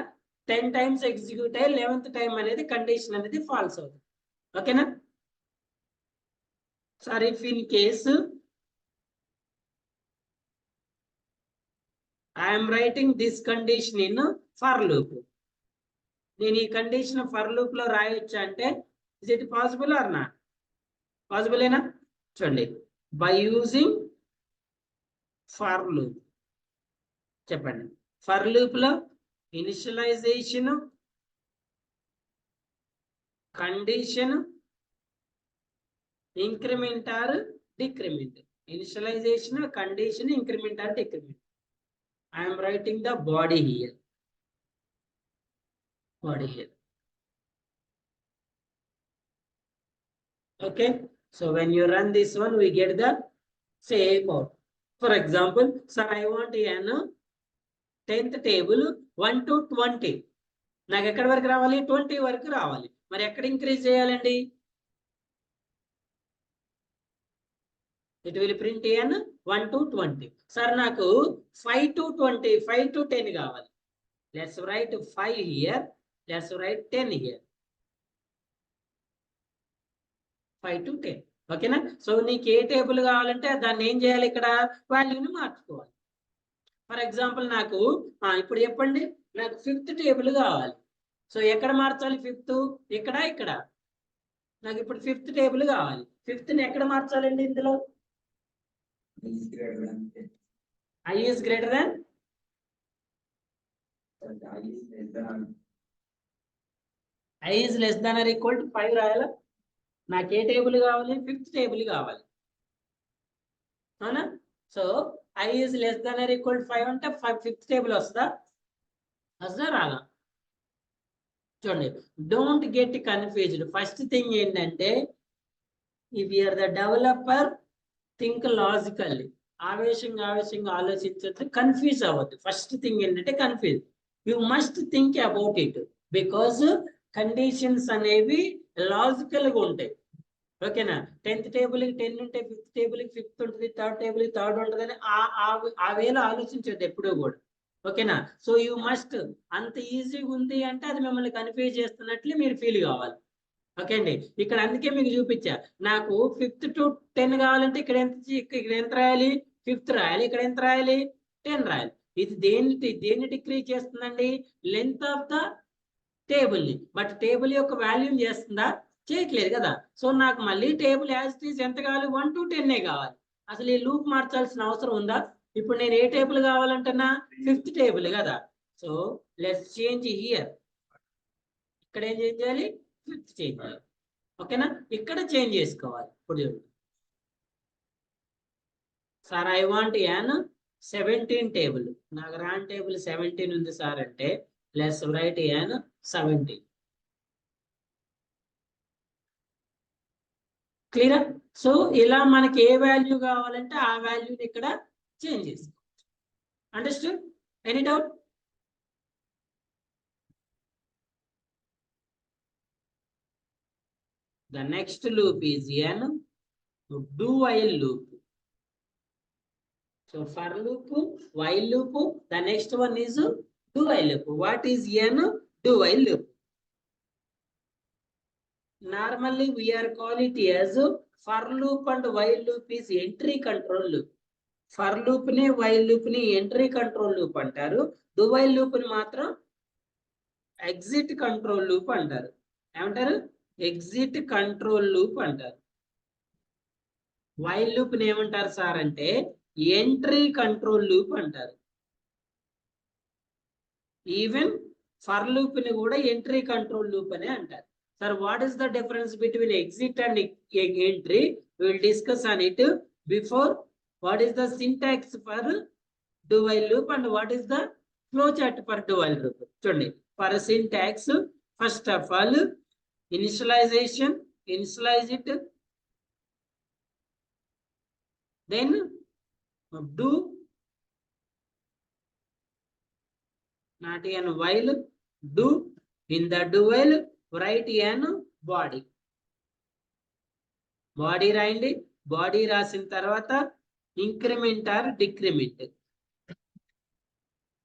10 times ఎగ్జిక్యూట్ అయ్యి 11th టైం అనేది కండిషన్ అనేది ఫాల్స్ అవుతుంది. ఓకేనా sir, if in case I'm writing this condition in for loop. నేను ఈ కండిషన్ ఫర్ లూప్ లో రాయొచ్చా అంటే is it possible or not? పాసిబులేనా? చూడండి, బై యూజింగ్ ఫర్ లూప్. చెప్పండి, ఫర్ లూప్ లో initialization, condition, increment or decrement. Initialization, condition, increment or decrement. I am writing the body here. Body here. Okay, so when you run this one, we get the same out. For example, sir, I want an 10th table 1 to 20. నాకు ఎక్కడి వరకు రావాలి? 20 వరకు రావాలి. మరి ఎక్కడ increase చేయాలండి? It will print an 1 to 20. Sir నాకు 5 to 20, 5 to 10 కావాలి. Let's write 5 here. Let's write 10 here. 5 to 10. ఓకేనా? సో నీకు ఏ టేబుల్ కావాలంటే దాన్ని ఏం చేయాలి? ఇక్కడ వాల్యూని మార్చుకోవాలి. ఫర్ ఎగ్జాంపుల్ నాకు ఇప్పుడు చెప్పండి, నాకు 5th టేబుల్ కావాలి. సో ఎక్కడ మార్చాలి? 5th ఇక్కడ, ఇక్కడ. నాకు ఇప్పుడు 5th టేబుల్ కావాలి. 5th ని ఎక్కడ మార్చాలండి? ఇందులో I is greater than I is less than or equal to 5 రాయాలా? నాకు ఏ టేబుల్ కావాలి? 5th టేబుల్ కావాలి, అవునా? So I is less than or equal to 5 అంటే 5th టేబుల్ వస్తుందా? రాదా? చూడండి, don't get confused. First thing ఏంటంటే, if you are the developer, think logically. ఆవేశంగా ఆలోచించద్దు, కన్ఫ్యూజ్ అవ్వద్దు. ఫస్ట్ థింగ్ ఏంటంటే confuse. You must think about it, because conditions అనేవి లాజికల్ గా ఉంటాయి. ఓకేనా? 10th టేబుల్ 10 ఉంటే 5th టేబుల్ 5th ఉంటుంది, 3rd టేబుల్ 3rd ఉంటుంది అని ఆ వేలో ఆలోచించద్దు ఎప్పుడూ కూడా. ఓకేనా? సో యూ మస్ట్, అంత ఈజీగా ఉంది అంటే అది మిమ్మల్ని కన్ఫ్యూజ్ చేస్తున్నట్లు మీరు ఫీల్ కావాలి. ఓకే అండి, ఇక్కడ అందుకే మీకు చూపించా. నాకు 5th to 10 కావాలంటే ఇక్కడ ఎంత రాయాలి? 5th రాయాలి. ఇక్కడ ఎంత రాయాలి? 10 రాయాలి. ఇది దేన్ని డిక్రీజ్ చేస్తుందండి? లెంత్ ఆఫ్ ద టేబుల్ ని. బట్ టేబుల్ యొక్క వాల్యూమ్ చేస్తుందా? చేయట్లేదు కదా. సో నాకు మళ్ళీ టేబుల్ యాజ్ ఇట్ ఈజ్ ఎంత కావాలి? 1 to 10 కావాలి. అసలు ఈ లూప్ మార్చాల్సిన అవసరం ఉందా? ఇప్పుడు నేను ఏ టేబుల్ కావాలంటున్నా? 5th టేబుల్ కదా. So let's change here. ఇక్కడ ఏం చేంజ్ చేయాలి? 5th చేంజ్ చేయాలి. ఓకేనా? ఇక్కడ చేంజ్ చేసుకోవాలి. ఇప్పుడు sir I want an 17 table. నాకు రాన్ టేబుల్ 17 ఉంది సార్ అంటే లెట్స్ రైట్ యాన్ 17. క్లియరా? సో ఇలా మనకి ఏ వాల్యూ కావాలంటే ఆ వాల్యూని ఇక్కడ చేంజ్ చేసుకోవచ్చు. Understood? Any doubt? The next loop is an do while loop. So for loop, while loop, the next one is do while loop. What is an do while loop? Normally we are call it as for loop and while loop is entry control loop. For loop ni while loop ni entry control loop antaru. Do while loop ni matram exit control loop antaru. Emantaru? Exit control loop అంటారు. While loop ని ఏమంటారు sir అంటే entry control loop అంటారు. Even for loop ని కూడా entry control loop అనే అంటారు. Sir what is the difference between exit and entry? We will discuss on it. Before, what is the syntax for do while loop and what is the flow chart for do while loop? చూడండి, for syntax first of all initialization, initialize it, then do, not an while, do. In the do while write an body. Body రాయండి. Body రాసిన తర్వాత increment or decrement.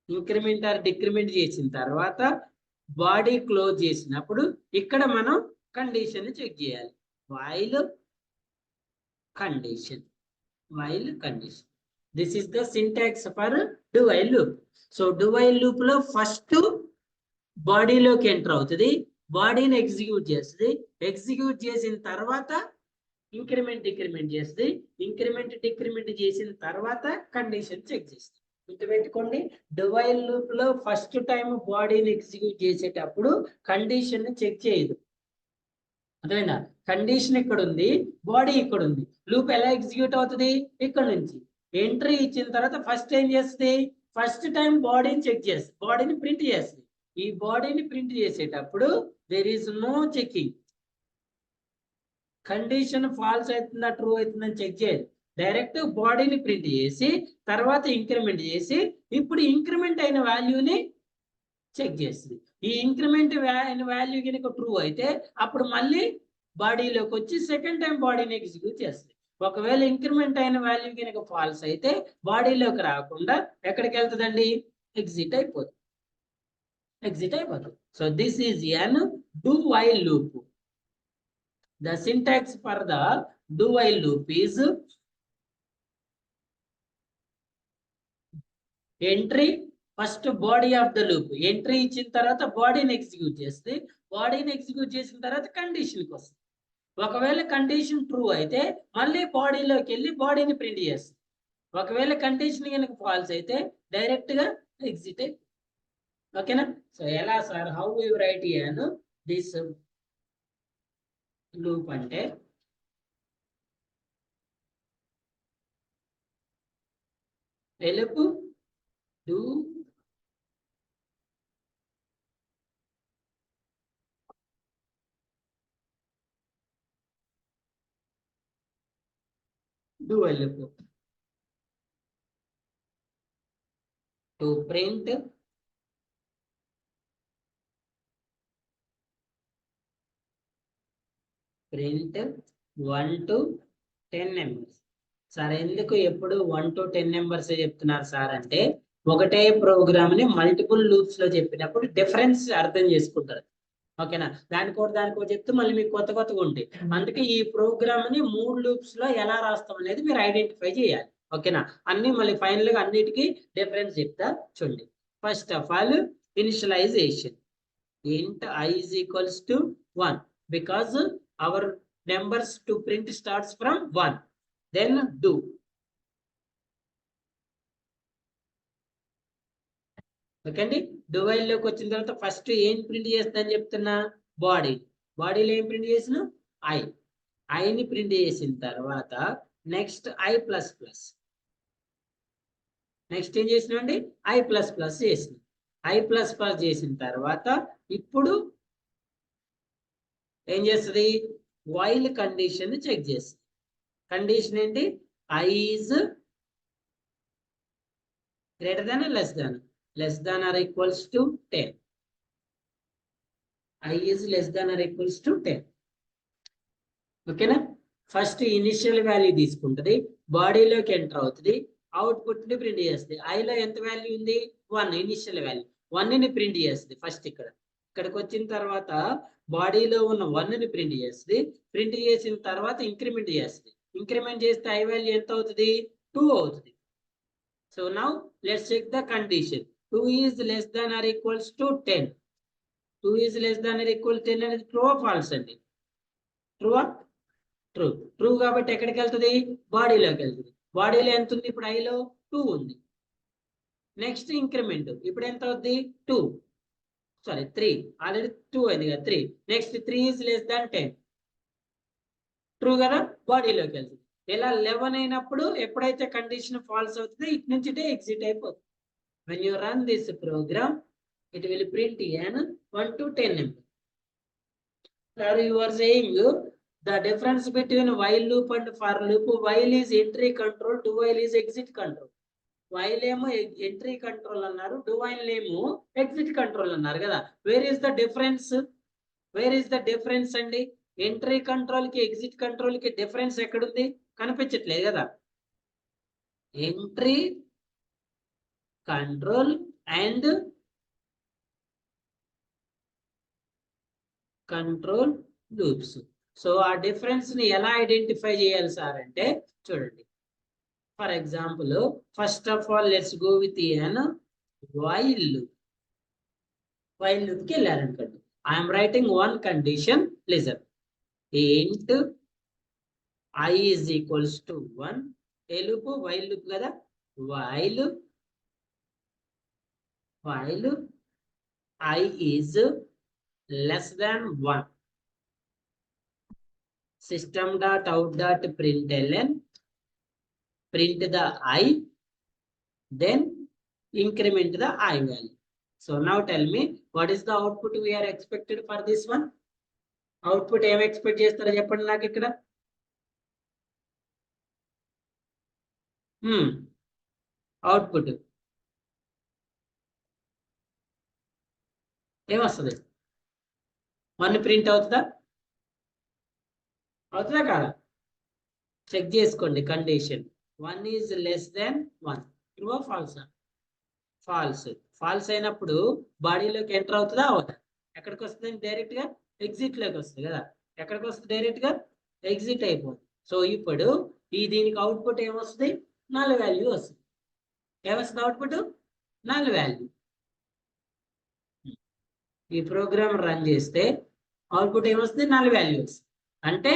Increment or decrement చేసిన తర్వాత body close చేసినప్పుడు ఇక్కడ మనం condition check చేయాలి. While condition, while condition. This is the syntax for do while loop. So do while loop లో ఫస్ట్ బాడీలోకి ఎంటర్ అవుతుంది, బాడీని ఎగ్జిక్యూట్ చేస్తుంది, ఎగ్జిక్యూట్ చేసిన తర్వాత ఇంక్రిమెంట్ డిక్రిమెంట్ చేస్తుంది, ఇంక్రిమెంట్ డిక్రిమెంట్ చేసిన తర్వాత కండిషన్ చెక్ చేస్తుంది. గుర్తుపెట్టుకోండి, డు వైల్ లూప్ లో ఫస్ట్ టైం బాడీని ఎగ్జిక్యూట్ చేసేటప్పుడు కండిషన్ చెక్ చేయదు. అర్థమైందా? కండిషన్ ఇక్కడ ఉంది, బాడీ ఇక్కడ ఉంది. లూప్ ఎలా ఎగ్జిక్యూట్ అవుతుంది? ఇక్కడ నుంచి ఎంట్రీ ఇచ్చిన తర్వాత ఫస్ట్ ఏం చేస్తుంది? ఫస్ట్ టైం బాడీని చెక్ చేస్తుంది, బాడీని ప్రింట్ చేస్తుంది. ఈ బాడీని ప్రింట్ చేసేటప్పుడు there is no checking. Condition false అవుతుందా ట్రూ అవుతుందని చెక్ చేయదు. డైరెక్ట్ బాడీని ప్రింట్ చేసి తర్వాత ఇంక్రిమెంట్ చేసి ఇప్పుడు ఇంక్రిమెంట్ అయిన వాల్యూని చెక్ చేస్తుంది. ఈ ఇంక్రిమెంట్ వాల్యూ కనుక ట్రూ అయితే అప్పుడు మళ్ళీ బాడీలోకి వచ్చి సెకండ్ టైం బాడీని ఎగ్జిక్యూట్ చేస్తుంది. ఒకవేళ ఇంక్రిమెంట్ అయిన వాల్యూ కనుక ఫాల్స్ అయితే బాడీలోకి రాకుండా ఎక్కడికి వెళ్తుందండి? ఎగ్జిట్ అయిపోతుంది. So this is an do while loop. The syntax for the do while loop is entry first body of the loop. Entry ఇచ్చిన తర్వాత బాడీని ఎగ్జిక్యూట్ చేస్తే బాడీని ఎగ్జిక్యూట్ చేసిన తర్వాత కండిషన్కి వస్తుంది. ఒకవేళ కండిషన్ ట్రూ అయితే మళ్ళీ బాడీలోకి వెళ్ళి బాడీని ప్రింట్ చేస్తుంది. ఒకవేళ కండిషన్ కనుక ఫాల్స్ అయితే డైరెక్ట్ గా ఎగ్జిట్ అయిపోతుంది. ఓకేనా? సో ఎలా sir, how you right year this loop అంటే తెలుపు do while loop to print print 1 to 10 numbers. Sir ఎందుకు ఎప్పుడు 1 to 10 నెంబర్స్ చెప్తున్నారు సార్ అంటే, ఒకటే ప్రోగ్రామ్ ని మల్టిపుల్ లూప్స్ లో చెప్పినప్పుడు డిఫరెన్స్ అర్థం చేసుకుంటారు. ఓకేనా? దానికో చెప్తే మళ్ళీ మీకు కొత్తగా ఉంటాయి. అందుకే ఈ ప్రోగ్రామ్ ని 3 లూప్స్ లో ఎలా రాస్తాం అనేది మీరు ఐడెంటిఫై చేయాలి. ఓకేనా? అన్ని మళ్ళీ ఫైనల్ గా అన్నిటికీ డిఫరెన్స్ చెప్తా చూడండి. First of all initialization. int I is equals to 1 because our numbers to print starts from 1. Then do. Okay అండి, do while లోకి వచ్చిన తర్వాత ఫస్ట్ ఏం ప్రింట్ చేస్తుందని చెప్తున్నా? బాడీలో ఏం ప్రింట్ చేసిన? ఐని ప్రింట్ చేసిన తర్వాత నెక్స్ట్ I++. నెక్స్ట్ ఏం చేసినామండి? I++ చేసిన. I++ చేసిన తర్వాత ఇప్పుడు ఏం చేస్తుంది? వైల్ కండిషన్ చెక్ చేస్తుంది. కండిషన్ ఏంటి? I is greater than or less than or equals to 10. I is less than or equals to 10. ఓకేనా? ఫస్ట్ ఇనిషియల్ వాల్యూ తీసుకుంటుంది, బాడీలోకి ఎంటర్ అవుతుంది, అవుట్పుట్ ని ప్రింట్ చేస్తుంది. ఐలో ఎంత వాల్యూ ఉంది? 1. ఇనిషియల్ వాల్యూ 1 ని ప్రింట్ చేస్తుంది. ఫస్ట్ ఇక్కడికి వచ్చిన తర్వాత బాడీలో ఉన్న 1 ని ప్రింట్ చేస్తుంది. ప్రింట్ చేసిన తర్వాత ఇంక్రిమెంట్ చేస్తుంది. ఇంక్రిమెంట్ చేస్తే ఐ వాల్యూ ఎంత అవుతుంది? 2 అవుతుంది. So now let's check the condition. 2 is less than or equals to 10. 2 is less than or equal to 10 అనేది ట్రూ ఫాల్స్ అండి? ట్రూ కాబట్టి ఎక్కడికి వెళ్తుంది? బాడీలోకి వెళ్తుంది. బాడీలో ఎంత ఉంది? ఇప్పుడు ఐలో 2 ఉంది. నెక్స్ట్ ఇంక్రిమెంట్ ఇప్పుడు ఎంత అవుతుంది? 3. ఆల్రెడీ 2 అయింది కదా, 3. Next 3 is less than 10. True కదా? బాడీలోకి వెళ్తుంది. ఇలా 11 అయినప్పుడు ఎప్పుడైతే కండిషన్ ఫాల్స్ అవుతుందో ఇటు నుంచి ఎగ్జిట్ అయిపోతుంది. When you run this program, it will print an 1 to 10 number. Now you are saying the difference between while loop and for loop. While is entry control, do while is exit control. While ఏమో entry control అన్నారు, do while ఏమో exit control అన్నారు కదా. Where is the difference అండి? Entry control కి exit control కి difference ఎక్కడుంది? కనిపించట్లేదు కదా. Entry control and control loops. So ఆ డిఫరెన్స్ ని ఎలా ఐడెంటిఫై చేయాలి సార్ అంటే చూడండి, For example, first of all, let's go with an while loop. While loop ki I am writing one condition. Listen. Int I is equals to 1. A loop, while loop kada. While I is less than 1. System.out.println. Print the I. Then increment the I value. So now tell me, what is the output we are expected for this one? Output em expect chestaro cheppandi naaku ikkada. Output em vastadi? 1 print avutada kada? Check cheskondi condition. 1 is less than 1. True or false? False. False అయినప్పుడు బాడీలోకి enter అవుతుందా అవదా? ఎక్కడికి వస్తుంది? Direct గా exit లోకి వస్తుంది కదా. ఎక్కడికి వస్తుంది? డైరెక్ట్ గా ఎగ్జిట్ అయిపోతుంది. సో ఇప్పుడు ఈ దీనికి అవుట్పుట్ ఏమొస్తుంది? నల్ వాల్యూ వస్తుంది. ఏమొస్తుంది అవుట్పుట్? Null value. ఈ ప్రోగ్రామ్ రన్ చేస్తే అవుట్పుట్ ఏమొస్తుంది? నల్ వాల్యూ వస్తుంది. అంటే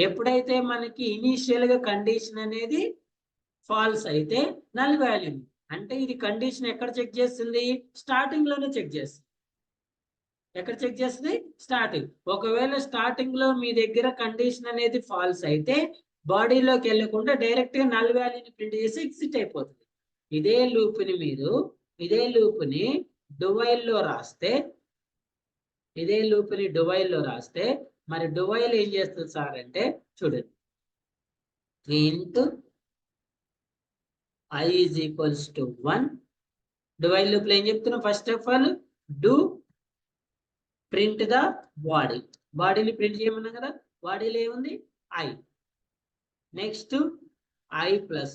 ఎప్పుడైతే మనకి ఇనీషియల్ గా కండిషన్ అనేది ఫాల్స్ అయితే నల్ వాల్యూ. అంటే ఇది కండిషన్ ఎక్కడ చెక్ చేస్తుంది? స్టార్టింగ్ లోనే చెక్ చేస్తుంది. ఎక్కడ చెక్ చేస్తుంది? స్టార్టింగ్. ఒకవేళ స్టార్టింగ్ లో మీ దగ్గర కండిషన్ అనేది ఫాల్స్ అయితే బాడీలోకి వెళ్ళకుండా డైరెక్ట్ గా నల్ వాల్యూని ప్రింట్ చేసి ఎగ్జిట్ అయిపోతుంది. ఇదే లూప్ని డువైల్ లో రాస్తే మరి డువైల్ ఏం చేస్తుంది సార్ అంటే చూడండి. int I is equals to 1. డువైల్ loop లో ఏం చెప్తున్నా? First of all do print the body. బాడీని ప్రింట్ చేయమన్నా కదా. బాడీలో ఏముంది? I. Next I plus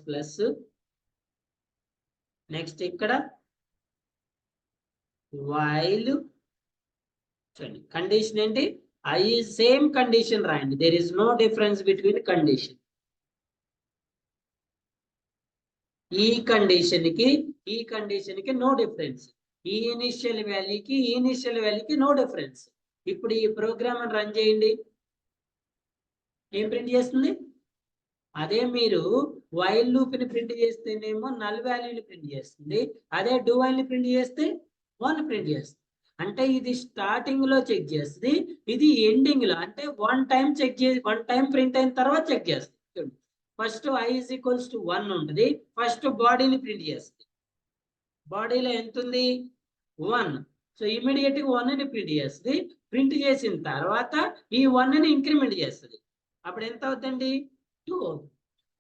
plus next ఇక్కడ వైల్. చూడండి కండిషన్ ఏంటి? I is same condition రాయండి. There is no difference between condition. ఈ కండిషన్ కి నో డిఫరెన్స్. ఈ ఇనిషియల్ వాల్యూకి నో డిఫరెన్స్. ఇప్పుడు ఈ ప్రోగ్రామ్ రన్ చేయండి. ఏం ప్రింట్ చేస్తుంది? అదే మీరు వైల్ లూప్ ని ప్రింట్ చేస్తేనేమో నల్ వాల్యూని ప్రింట్ చేస్తుంది. అదే డూ వైల్ ని ప్రింట్ చేస్తే 1 ప్రింట్ చేస్తుంది. అంటే ఇది స్టార్టింగ్ లో చెక్ చేస్తుంది, ఇది ఎండింగ్ లో. అంటే 1 టైం ప్రింట్ అయిన తర్వాత చెక్ చేస్తుంది. First I is equals to 1 ఉంటుంది. ఫస్ట్ బాడీని ప్రింట్ చేస్తుంది. బాడీలో ఎంత ఉంది? 1. సో ఇమీడియట్ గా 1 ని ప్రింట్ చేస్తుంది. ప్రింట్ చేసిన తర్వాత ఈ 1 ని ఇంక్రిమెంట్ చేస్తుంది. అప్పుడు ఎంత అవుతుంది? 2 అవుతుంది.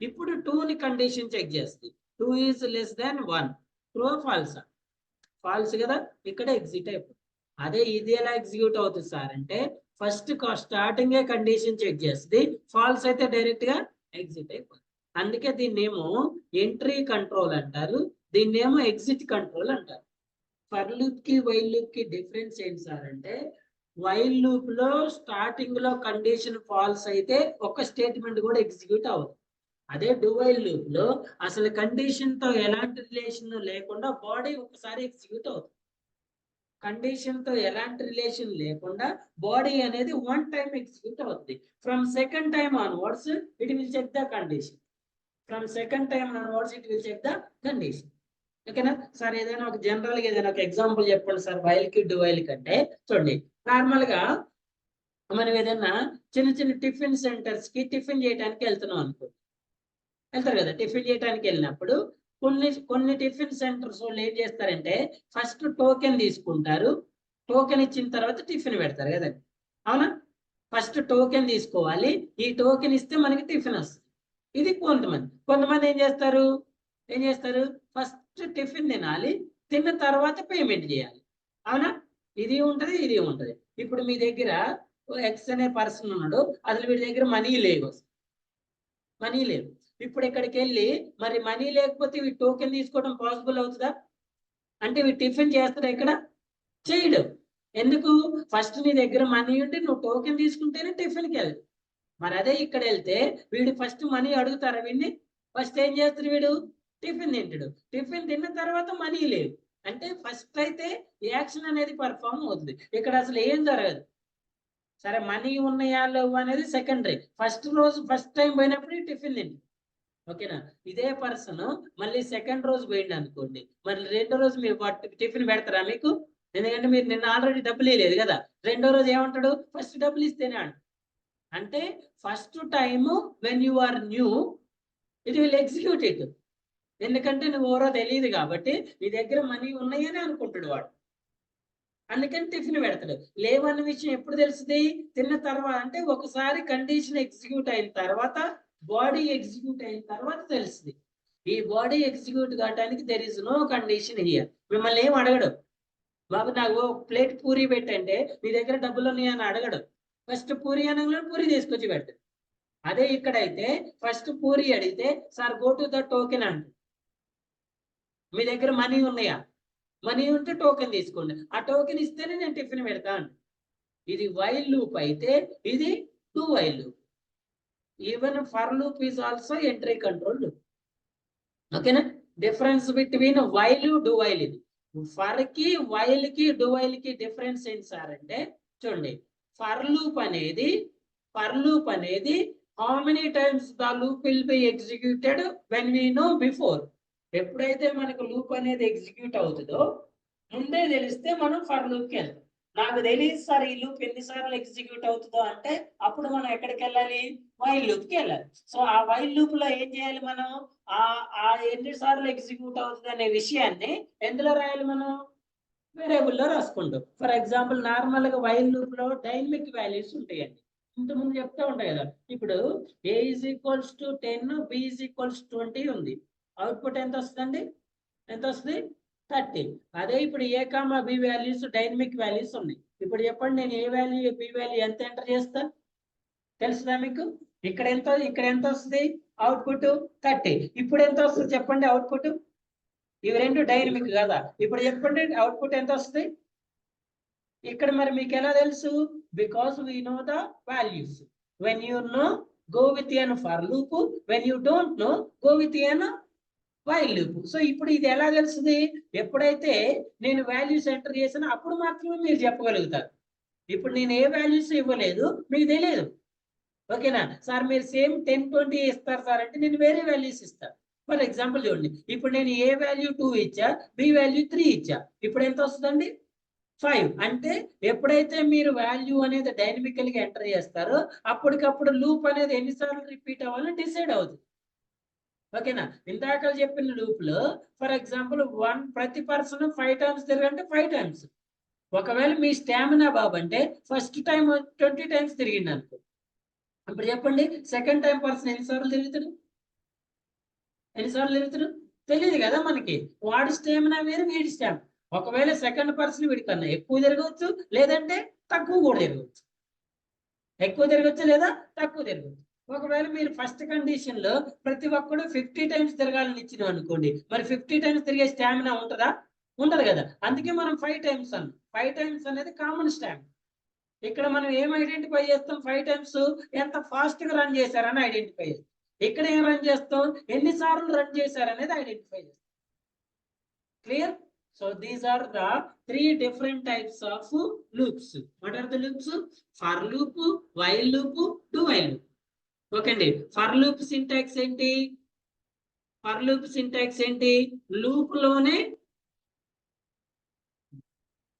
ఇప్పుడు 2 ని కండిషన్ చెక్ చేస్తుంది. 2 is less than 1. ట్రూ ఫాల్సా? ఫాల్స్ కదా. ఇక్కడ ఎగ్జిట్ అయిపోతుంది. అదే ఇది ఎలా ఎగ్జిక్యూట్ అవుతుంది సార్ అంటే ఫస్ట్ స్టార్టింగ్ కండిషన్ చెక్ చేస్తుంది. ఫాల్స్ అయితే డైరెక్ట్ గా ఎగ్జిట్ అయిపోతుంది. అందుకే దీన్నేమో ఎంట్రీ కంట్రోల్ అంటారు, దీన్నేమో ఎగ్జిట్ కంట్రోల్ అంటారు. ఫర్ లూప్ కి వైల్ లూప్ కి డిఫరెన్స్ ఏంటి సార్ అంటే వైల్ లూప్ లో స్టార్టింగ్ లో కండిషన్ ఫాల్స్ అయితే ఒక స్టేట్మెంట్ కూడా ఎగ్జిక్యూట్ అవ్వదు. అదే డువైల్ లూప్ లో అసలు కండిషన్ తో ఎలాంటి రిలేషన్ లేకుండా బాడీ ఒకసారి ఎగ్జిక్యూట్ అవుతుంది. కండిషన్ తో ఎలాంటి రిలేషన్ లేకుండా బాడీ అనేది 1 టైం ఎగ్జిక్యూట్ అవుతుంది. From second time onwards it will check the condition. ఓకేనా సార్? ఏదైనా ఒక జనరల్ గా ఏదైనా ఒక ఎగ్జాంపుల్ చెప్పండి సార్ వైల్ కి డువైల్ కంటే. చూడండి నార్మల్ గా మనం ఏదైనా చిన్న టిఫిన్ సెంటర్స్ కి టిఫిన్ చేయడానికి వెళ్తున్నాం వెళ్తారు కదా. టిఫిన్ చేయడానికి వెళ్ళినప్పుడు కొన్ని టిఫిన్ సెంటర్స్ వాళ్ళు ఏం చేస్తారంటే ఫస్ట్ టోకెన్ తీసుకుంటారు. టోకెన్ ఇచ్చిన తర్వాత టిఫిన్ పెడతారు కదండి. అవునా? ఫస్ట్ టోకెన్ తీసుకోవాలి. ఈ టోకెన్ ఇస్తే మనకి టిఫిన్ వస్తుంది. ఇది కొంతమంది ఏం చేస్తారు ఫస్ట్ టిఫిన్ తినాలి, తిన్న తర్వాత పేమెంట్ చేయాలి. అవునా? ఇది ఉంటది. ఇప్పుడు మీ దగ్గర ఎక్స్ అనే పర్సన్ ఉన్నాడు, అసలు వీడి దగ్గర మనీ లేవు. ఇప్పుడు ఇక్కడికి వెళ్ళి మరి మనీ లేకపోతే ఇవి టోకెన్ తీసుకోవడం పాసిబుల్ అవుతుందా? అంటే ఇవి టిఫిన్ చేస్తారా? ఇక్కడ చేయడు. ఎందుకు? ఫస్ట్ నీ దగ్గర మనీ ఉంటే నువ్వు టోకెన్ తీసుకుంటేనే టిఫిన్కి వెళ్తావు. మరి అదే ఇక్కడ వెళ్తే వీడు ఫస్ట్ మనీ అడుగుతారా వీడిని? ఫస్ట్ ఏం చేస్తారు వీడు? టిఫిన్ తింటాడు. టిఫిన్ తిన్న తర్వాత మనీ లేదు. అంటే ఫస్ట్ అయితే యాక్షన్ అనేది పర్ఫామ్ అవుతుంది. ఇక్కడ అసలు ఏం జరగదు. సరే మనీ ఉన్నాయా లేవు అనేది సెకండరీ. ఫస్ట్ టైం పోయినప్పుడు టిఫిన్ తింటాడు. ఓకేనా? ఇదే పర్సన్ మళ్ళీ సెకండ్ రోజు పోయింది అనుకోండి, మళ్ళీ రెండో రోజు మీరు టిఫిన్ పెడతారా మీకు? ఎందుకంటే మీరు నిన్న ఆల్రెడీ డబ్బులు ఇవ్వలేదు కదా. రెండో రోజు ఏమంటాడు? ఫస్ట్ డబ్బులు ఇస్తేనే అంటాడు. అంటే first time when you are new it will execute it. ఎందుకంటే నువ్వు ఎవరో తెలియదు కాబట్టి నీ దగ్గర మనీ ఉన్నాయని అనుకుంటాడు వాడు. అందుకని టిఫిన్ పెడతాడు. లేవన్న విషయం ఎప్పుడు తెలుస్తుంది? తిన్న తర్వాత. అంటే ఒకసారి కండిషన్ ఎగ్జిక్యూట్ అయిన తర్వాత, బాడీ ఎగ్జిక్యూట్ అయిన తర్వాత తెలుస్తుంది. ఈ బాడీ ఎగ్జిక్యూట్ కావడానికి there is no condition here. మిమ్మల్ని ఏం అడగడు. బాబు నాకు ప్లేట్ పూరి పెట్టంటే నీ దగ్గర డబ్బులు ఉన్నాయని అడగడు. ఫస్ట్ పూరి అనగా పూరి తీసుకొచ్చి పెడతాడు. అదే ఇక్కడైతే ఫస్ట్ పూరి అడిగితే sir go to the token అంటాడు. మీ దగ్గర మనీ ఉన్నాయా? మనీ ఉంటే టోకెన్ తీసుకోండి. ఆ టోకెన్ ఇస్తేనే నేను టిఫిన్ పెడతాను. ఇది వైల్ లూప్ అయితే ఇది do while loop. Even for loop is also entry control loop. ఓకేనా? Difference between while do while. ఇది ఫర్ కి వైల్ కి డు వైల్ కి డిఫరెన్స్ ఏంటి సార్ అంటే చూడండి. ఫర్ లూప్ అనేది how many times the loop will be executed when we know before. ఎప్పుడైతే మనకు లూప్ అనేది ఎగ్జిక్యూట్ అవుతుందో ముందే తెలిస్తే మనం ఫర్ లూప్కి వెళ్తాం. నాకు తెలియదు సార్ ఈ లూప్ ఎన్నిసార్లు ఎగ్జిక్యూట్ అవుతుందో అంటే అప్పుడు మనం ఎక్కడికి వెళ్ళాలి? వైల్ లూప్కి వెళ్ళాలి. సో ఆ వైల్ లూప్ లో ఏం చేయాలి మనం? ఆ ఎన్నిసార్లు ఎగ్జిక్యూట్ అవుతుంది అనే విషయాన్ని ఎందులో రాయాలి మనం? వేరియబుల్లో రాసుకుంటాం. ఫర్ ఎగ్జాంపుల్ నార్మల్ గా వైల్ లూప్ లో డైనమిక్ వాల్యూస్ ఉంటాయండి. ఇంతకుముందు చెప్తా ఉంటాయి కదా. ఇప్పుడు a = 10, b = 20 ఉంది. అవుట్పుట్ ఎంత వస్తుందండి? ఎంత వస్తుంది? 30. అదే ఇప్పుడు a, b values dynamic values ఉన్నాయి. ఇప్పుడు చెప్పండి, నేను ఏ వాల్యూ b వాల్యూ ఎంత ఎంటర్ చేస్తా? తెలుసుదా మీకు? ఇక్కడ ఎంత వస్తుంది? అవుట్పుట్ 30. ఇప్పుడు ఎంత వస్తుంది చెప్పండి అవుట్పుట్? ఇవి రెండు డైనమిక్ కదా. ఇప్పుడు చెప్పండి అవుట్పుట్ ఎంత వస్తుంది? ఇక్కడ మరి మీకు ఎలా తెలుసు? Because we know the values. When you know go with an for loop, when you don't know go with N while loop. So ఇప్పుడు ఇది ఎలా తెలుస్తుంది? ఎప్పుడైతే నేను వాల్యూస్ ఎంటర్ చేసినా అప్పుడు మాత్రమే మీరు చెప్పగలుగుతారు. ఇప్పుడు నేను ఏ వాల్యూస్ ఇవ్వలేదు, మీకు తెలియదు. ఓకేనా సార్? మీరు సేమ్ 10, 20 ఇస్తారు సార్ అంటే నేను వేరే వాల్యూస్ ఇస్తాను. ఫర్ ఎగ్జాంపుల్ చూడండి, ఇప్పుడు నేను ఏ వాల్యూ 2 ఇచ్చా, బి వాల్యూ 3 ఇచ్చా. ఇప్పుడు ఎంత వస్తుందండి? 5. అంటే ఎప్పుడైతే మీరు వాల్యూ అనేది డైనమికల్ గా ఎంటర్ చేస్తారో అప్పటికప్పుడు లూప్ అనేది ఎన్నిసార్లు రిపీట్ అవ్వాలని డిసైడ్ అవుతుంది. ఓకేనా? ఇందాక చెప్పిన లూప్ లో ఫర్ ఎగ్జాంపుల్ ప్రతి పర్సన్ 5 టైమ్స్ తిరగంటే 5 టైమ్స్. ఒకవేళ మీ స్టామినా బాబు అంటే ఫస్ట్ టైం 20 టైమ్స్ తిరిగింది అనుకో, ఇప్పుడు చెప్పండి సెకండ్ టైం పర్సన్ ఎన్నిసార్లు తిరుగుతాడు? తెలియదు కదా మనకి. వాడి స్టామినా వేరు, వీడి స్టామినా. ఒకవేళ సెకండ్ పర్సన్ వీడి కన్నా ఎక్కువ తిరగవచ్చు, లేదంటే తక్కువ కూడా తిరగవచ్చు. ఎక్కువ తిరగచ్చు లేదా తక్కువ తిరగచ్చు. ఒకవేళ మీరు ఫస్ట్ కండిషన్ లో ప్రతి ఒక్కడు 50 టైమ్స్ తిరగాలని ఇచ్చిన అనుకోండి, మరి 50 టైమ్స్ తిరిగే స్టామినా ఉంటుందా? ఉండదు కదా. అందుకే మనం 5 టైమ్స్ అన్నాం. 5 టైమ్స్ అనేది కామన్ స్టామినా. ఇక్కడ మనం ఏం ఐడెంటిఫై చేస్తాం? 5 టైమ్స్ ఎంత ఫాస్ట్ గా రన్ చేశారని ఐడెంటిఫై చేస్తాం. ఇక్కడ ఏం రన్ చేస్తాం? ఎన్నిసార్లు రన్ చేశారనేది ఐడెంటిఫై చేస్తాం. Clear? So these are the 3 different types of loops. What are the loops? For loop, while loop, do while loop. Okay అండి. For loop syntax ఏంటి?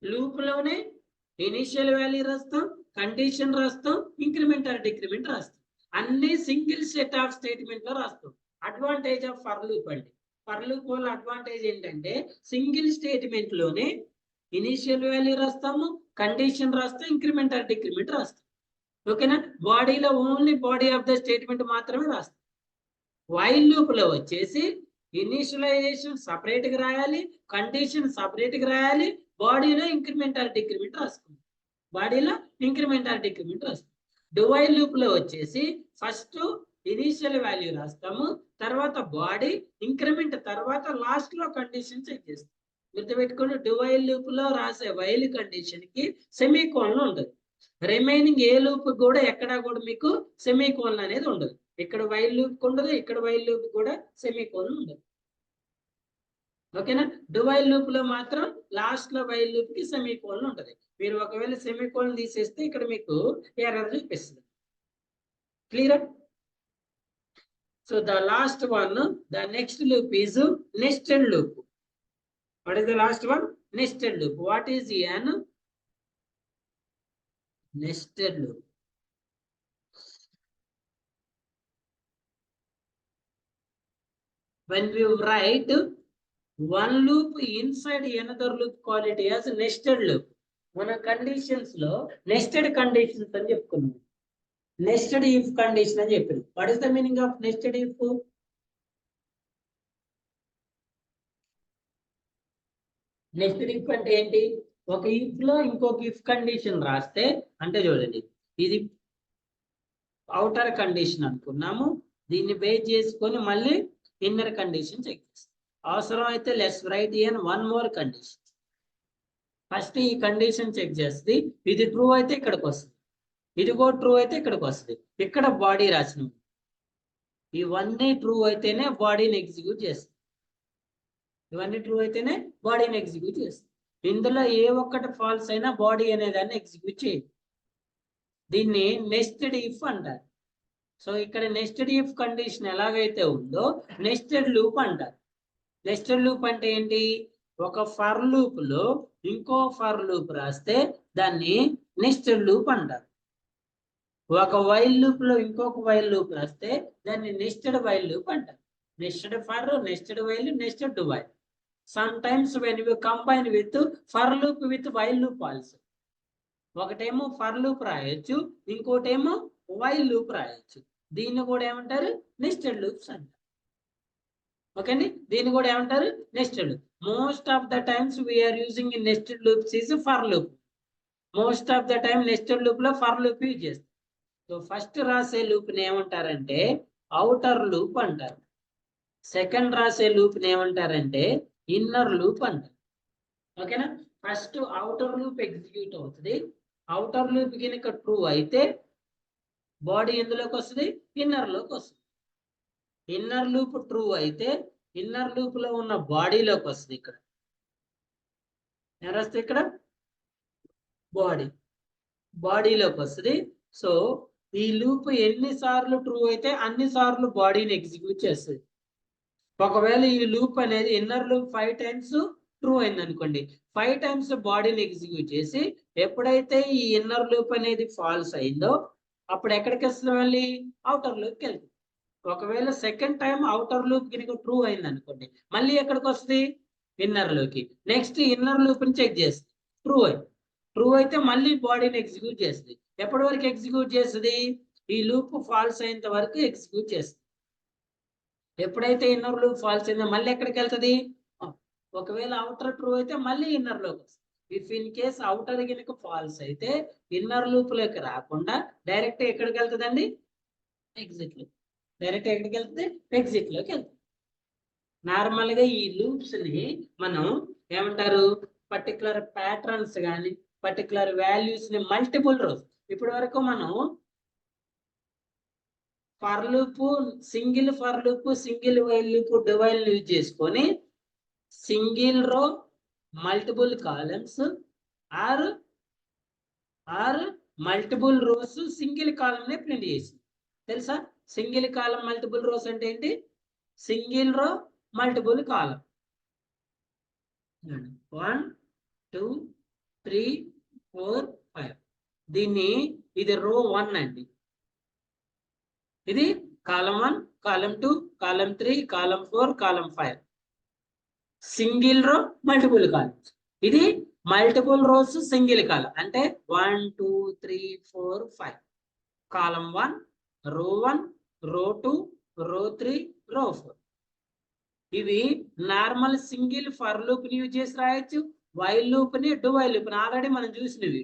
లూప్ లోనే ఇనిషియల్ వాల్యూ రాస్తాం, కండిషన్ రాస్తాం, increment or decrement రాస్తాం. అన్ని single set of statement లో రాస్తాం. Advantage of for loop అండి. ఫర్ లూప్ వల్ల అడ్వాంటేజ్ ఏంటంటే సింగిల్ స్టేట్మెంట్ లోనే ఇనిషియల్ వాల్యూ రాస్తాము, కండిషన్ రాస్తాం, ఇంక్రిమెంట్ ఆర్ డిక్రిమెంట్ రాస్తాం. ఓకేనా? బాడీలో only body of the statement మాత్రమే రాస్తాం. వైల్ లూప్ లో వచ్చేసి ఇనిషియలైజేషన్ సపరేట్ గా రాయాలి, కండిషన్ సపరేట్ గా రాయాలి, బాడీలో ఇంక్రిమెంట్ ఆర్ డిక్రిమెంట్ రాసుకుంటాం. డు వైల్ లూప్ లో వచ్చేసి ఫస్ట్ ఇనిషియల్ వాల్యూ రాస్తాము, తర్వాత బాడీ, ఇంక్రిమెంట్, తర్వాత లాస్ట్ లో కండిషన్ చెక్ చేస్తాం. గుర్తుపెట్టుకోండి, డు వైల్ లూప్ లో రాసే వైల్ కండిషన్ కి సెమీకోలన్ ఉంటుంది. రిమైనింగ్ ఏ లూప్ కూడా ఎక్కడా కూడా మీకు సెమీకోలన్ అనేది ఉండదు. ఇక్కడ వైల్ లూప్ ఉండదు, ఇక్కడ వైల్ లూప్ కూడా సెమీకోలన్ ఉండదు. ఓకేనా? డువైల్ లూప్ లో మాత్రం లాస్ట్ లో వైల్ లూప్ కి సెమీకోలన్ ఉంటది. మీరు ఒకవేళ సెమీకోలన్ తీసేస్తే ఇక్కడ మీకు ఎర్రర్ చూపిస్తుంది. Clear? So the last one, the next loop is nested loop. What is the last one? Nested loop. What is an nested loop? When we write one loop inside another loop, call it as nested loop. మన conditions లో nested conditions అని చెప్పుకున్నాం. Nested if condition అని చెప్పింది. What is the meaning of nested if? Nested if అంటే ఏంటి? ఒక if లో ఇంకొక ఇఫ్ కండిషన్ రాస్తే, అంటే చూడండి, ఇది అవుటర్ కండిషన్ అనుకున్నాము, దీన్ని బేస్ చేసుకొని మళ్ళీ ఇన్నర్ కండిషన్ చెక్ చేస్తాం. అవసరం అయితే let's write in one more condition. First ఈ కండిషన్ చెక్ చేస్తుంది. ఇది ట్రూ అయితే ఇక్కడికి వస్తుంది, ఇది కూడా ట్రూ అయితే ఇక్కడికి వస్తుంది. ఇక్కడ బాడీ రాసినాం, ఇవన్నీ ట్రూ అయితేనే బాడీని ఎగ్జిక్యూట్ చేస్తుంది. ఇవన్నీ ట్రూ అయితేనే బాడీని ఎగ్జిక్యూట్ చేస్తుంది. ఇందులో ఏ ఒక్కటి ఫాల్స్ అయినా బాడీ అనే దాన్ని ఎగ్జిక్యూట్ చేయదు. దీన్ని నెస్టెడ్ ఇఫ్ అంటారు. సో ఇక్కడ నెస్టెడ్ ఇఫ్ కండిషన్ ఎలాగైతే ఉందో నెస్టెడ్ లూప్ అంటారు. నెస్టెడ్ లూప్ అంటే ఏంటి? ఒక ఫర్ లూప్ లో ఇంకో ఫర్ లూప్ రాస్తే దాన్ని నెస్టెడ్ లూప్ అంటారు. ఒక వైల్ లూప్ లో ఇంకొక వైల్ లూప్ రాస్తే దాన్ని నెస్టెడ్ వైల్ లూప్ అంటారు. Nested for, nested while, nested do while. Sometimes when you combine with for loop with while loop also, ఒకటేమో ఫర్ లూప్ రాయొచ్చు, ఇంకోటేమో వైల్ లూప్ రాయొచ్చు. దీన్ని కూడా ఏమంటారు? నెస్టెడ్ లూప్స్ అంటారు. ఓకే అండి, దీన్ని కూడా ఏమంటారు? Nested loop. Most of the times we are using in nested loops is for loop. Most of the time nested loop లో ఫర్ లూప్ యూజ్ చేస్తాం. సో ఫస్ట్ రాసే లూప్ ని ఏమంటారంటే అవుటర్ లూప్ అంటారు. సెకండ్ రాసే లూప్ ని ఏమంటారంటే ఇన్నర్ లూప్ అంటారు. ఓకేనా? ఫస్ట్ అవుటర్ లూప్ ఎగ్జిక్యూట్ అవుతుంది. అవుటర్ లూప్ కనుక ట్రూ అయితే బాడీ ఎందులోకి వస్తుంది? ఇన్నర్ లోకి వస్తుంది. ఇన్నర్ లూప్ ట్రూ అయితే ఇన్నర్ లూప్ లో ఉన్న బాడీలోకి వస్తుంది. ఇక్కడ వస్తుంది, ఇక్కడ బాడీలోకి వస్తుంది. సో ఈ లూప్ ఎన్నిసార్లు ట్రూ అయితే అన్ని సార్లు బాడీని ఎగ్జిక్యూట్ చేస్తుంది. ఒకవేళ ఈ లూప్ అనేది ఇన్నర్ లూప్ 5 times ట్రూ అయింది అనుకోండి, 5 times బాడీని ఎగ్జిక్యూట్ చేసి ఎప్పుడైతే ఈ ఇన్నర్ లూప్ అనేది ఫాల్స్ అయిందో అప్పుడు ఎక్కడికి వస్తుంది? మళ్ళీ అవుటర్ లూప్కి వెళ్తుంది. ఒకవేళ సెకండ్ టైం అవుటర్ లూప్ కనుక ట్రూ అయింది అనుకోండి, మళ్ళీ ఎక్కడికి వస్తుంది? ఇన్నర్ లోకి. నెక్స్ట్ ఇన్నర్ లూప్ ని చెక్ చేస్తుంది. ట్రూ అయితే మళ్ళీ బాడీని ఎగ్జిక్యూట్ చేస్తుంది. ఎప్పటి వరకు ఎగ్జిక్యూట్ చేస్తుంది? ఈ లూప్ ఫాల్స్ అయ్యేంత వరకు ఎగ్జిక్యూట్ చేస్తుంది. ఎప్పుడైతే ఇన్నర్ లూప్ ఫాల్స్ అయిందో మళ్ళీ ఎక్కడికి వెళ్తుంది? ఒకవేళ అవుటర్ ట్రూ అయితే మళ్ళీ ఇన్నర్ లోకి వస్తుంది. ఇఫ్ ఇన్ కేస్ అవుటర్ కనుక ఫాల్స్ అయితే ఇన్నర్ లూప్ లోకి రాకుండా డైరెక్ట్ ఎక్కడికి వెళ్తుందండి? ఎగ్జిట్ లో. డైరెక్ట్ ఎక్కడికి వెళ్తుంది? ఎగ్జిట్ లోకి వెళ్తుంది. నార్మల్ గా ఈ లూప్స్ ని మనం ఏమంటారు? పర్టికులర్ ప్యాటర్న్స్ కానీ పర్టికులర్ వాల్యూస్ ని మల్టిపుల్ రోస్. ఇప్పటి వరకు మనం for loop, single for loop, single while loop, do while use చేసుకొని single row, multiple columns or multiple rows single column ని ప్రింట్ చేసి తెలుసా? సింగిల్ కాలమ్ మల్టిపుల్ రోస్ అంటే ఏంటి? Single row multiple column. 1 2 3 4 5. దీన్ని ఇది రో 1 అండి, ఇది column 1, column 2, column 3, column 4, column 5. Single row multiple columns. ఇది మల్టిపుల్ రోస్ సింగిల్ కాలమ్ అంటే 1 2 3 4 5. కాలమ్ 1, రో 1, రో 2, రో 3, రో 4. ఇవి నార్మల్ సింగిల్ ఫర్ లూప్ ని యూజ్ చేసి రాయొచ్చు, వైల్ లూప్ ని, డువైల్ లూప్ ని ఆల్రెడీ మనం చూసినవి.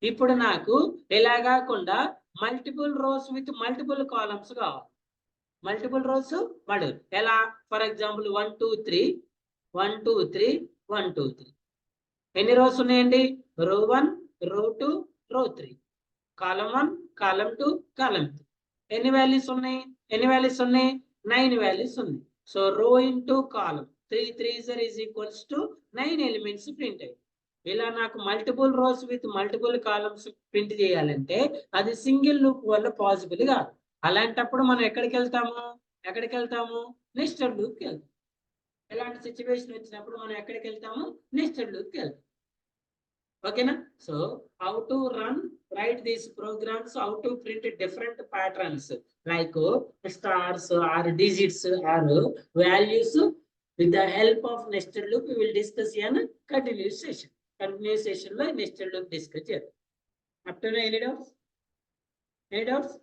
ఇప్పుడు నాకు ఇలా కాకుండా multiple rows with multiple columns కావాలి. మల్టిపుల్ రోస్ మల్టిపుల్ ఎలా? For example 1 2 3 1 2 3 1 2 3. ఎన్ని రోస్ ఉన్నాయండి? రో 1, రో 2, row 3. Column 1, column 2, column 3. ఎన్ని వాల్యూస్ ఉన్నాయి? 9 వాల్యూస్ ఉన్నాయి. So row into column 3 3s is equals to 9 elements print అయ్యాయి. ఇలా నాకు multiple rows with multiple columns print చేయాలంటే అది సింగిల్ లూప్ వల్ల పాసిబుల్ కాదు. అలాంటప్పుడు మనం ఎక్కడికి వెళ్తాము? నెస్టెడ్ లూప్కి వెళ్తాం. ఎలాంటి సిచ్యువేషన్ వచ్చినప్పుడు మనం ఎక్కడికి వెళ్తాము? నెస్టెడ్ లూప్కి వెళ్తాం. ఓకేనా? So how to write these programs, how to print different patterns like stars or digits or values with the help of nested loop. We will discuss in continuous session. Continuous session lo nested loop discuss cheyadam. Up to now any doubts?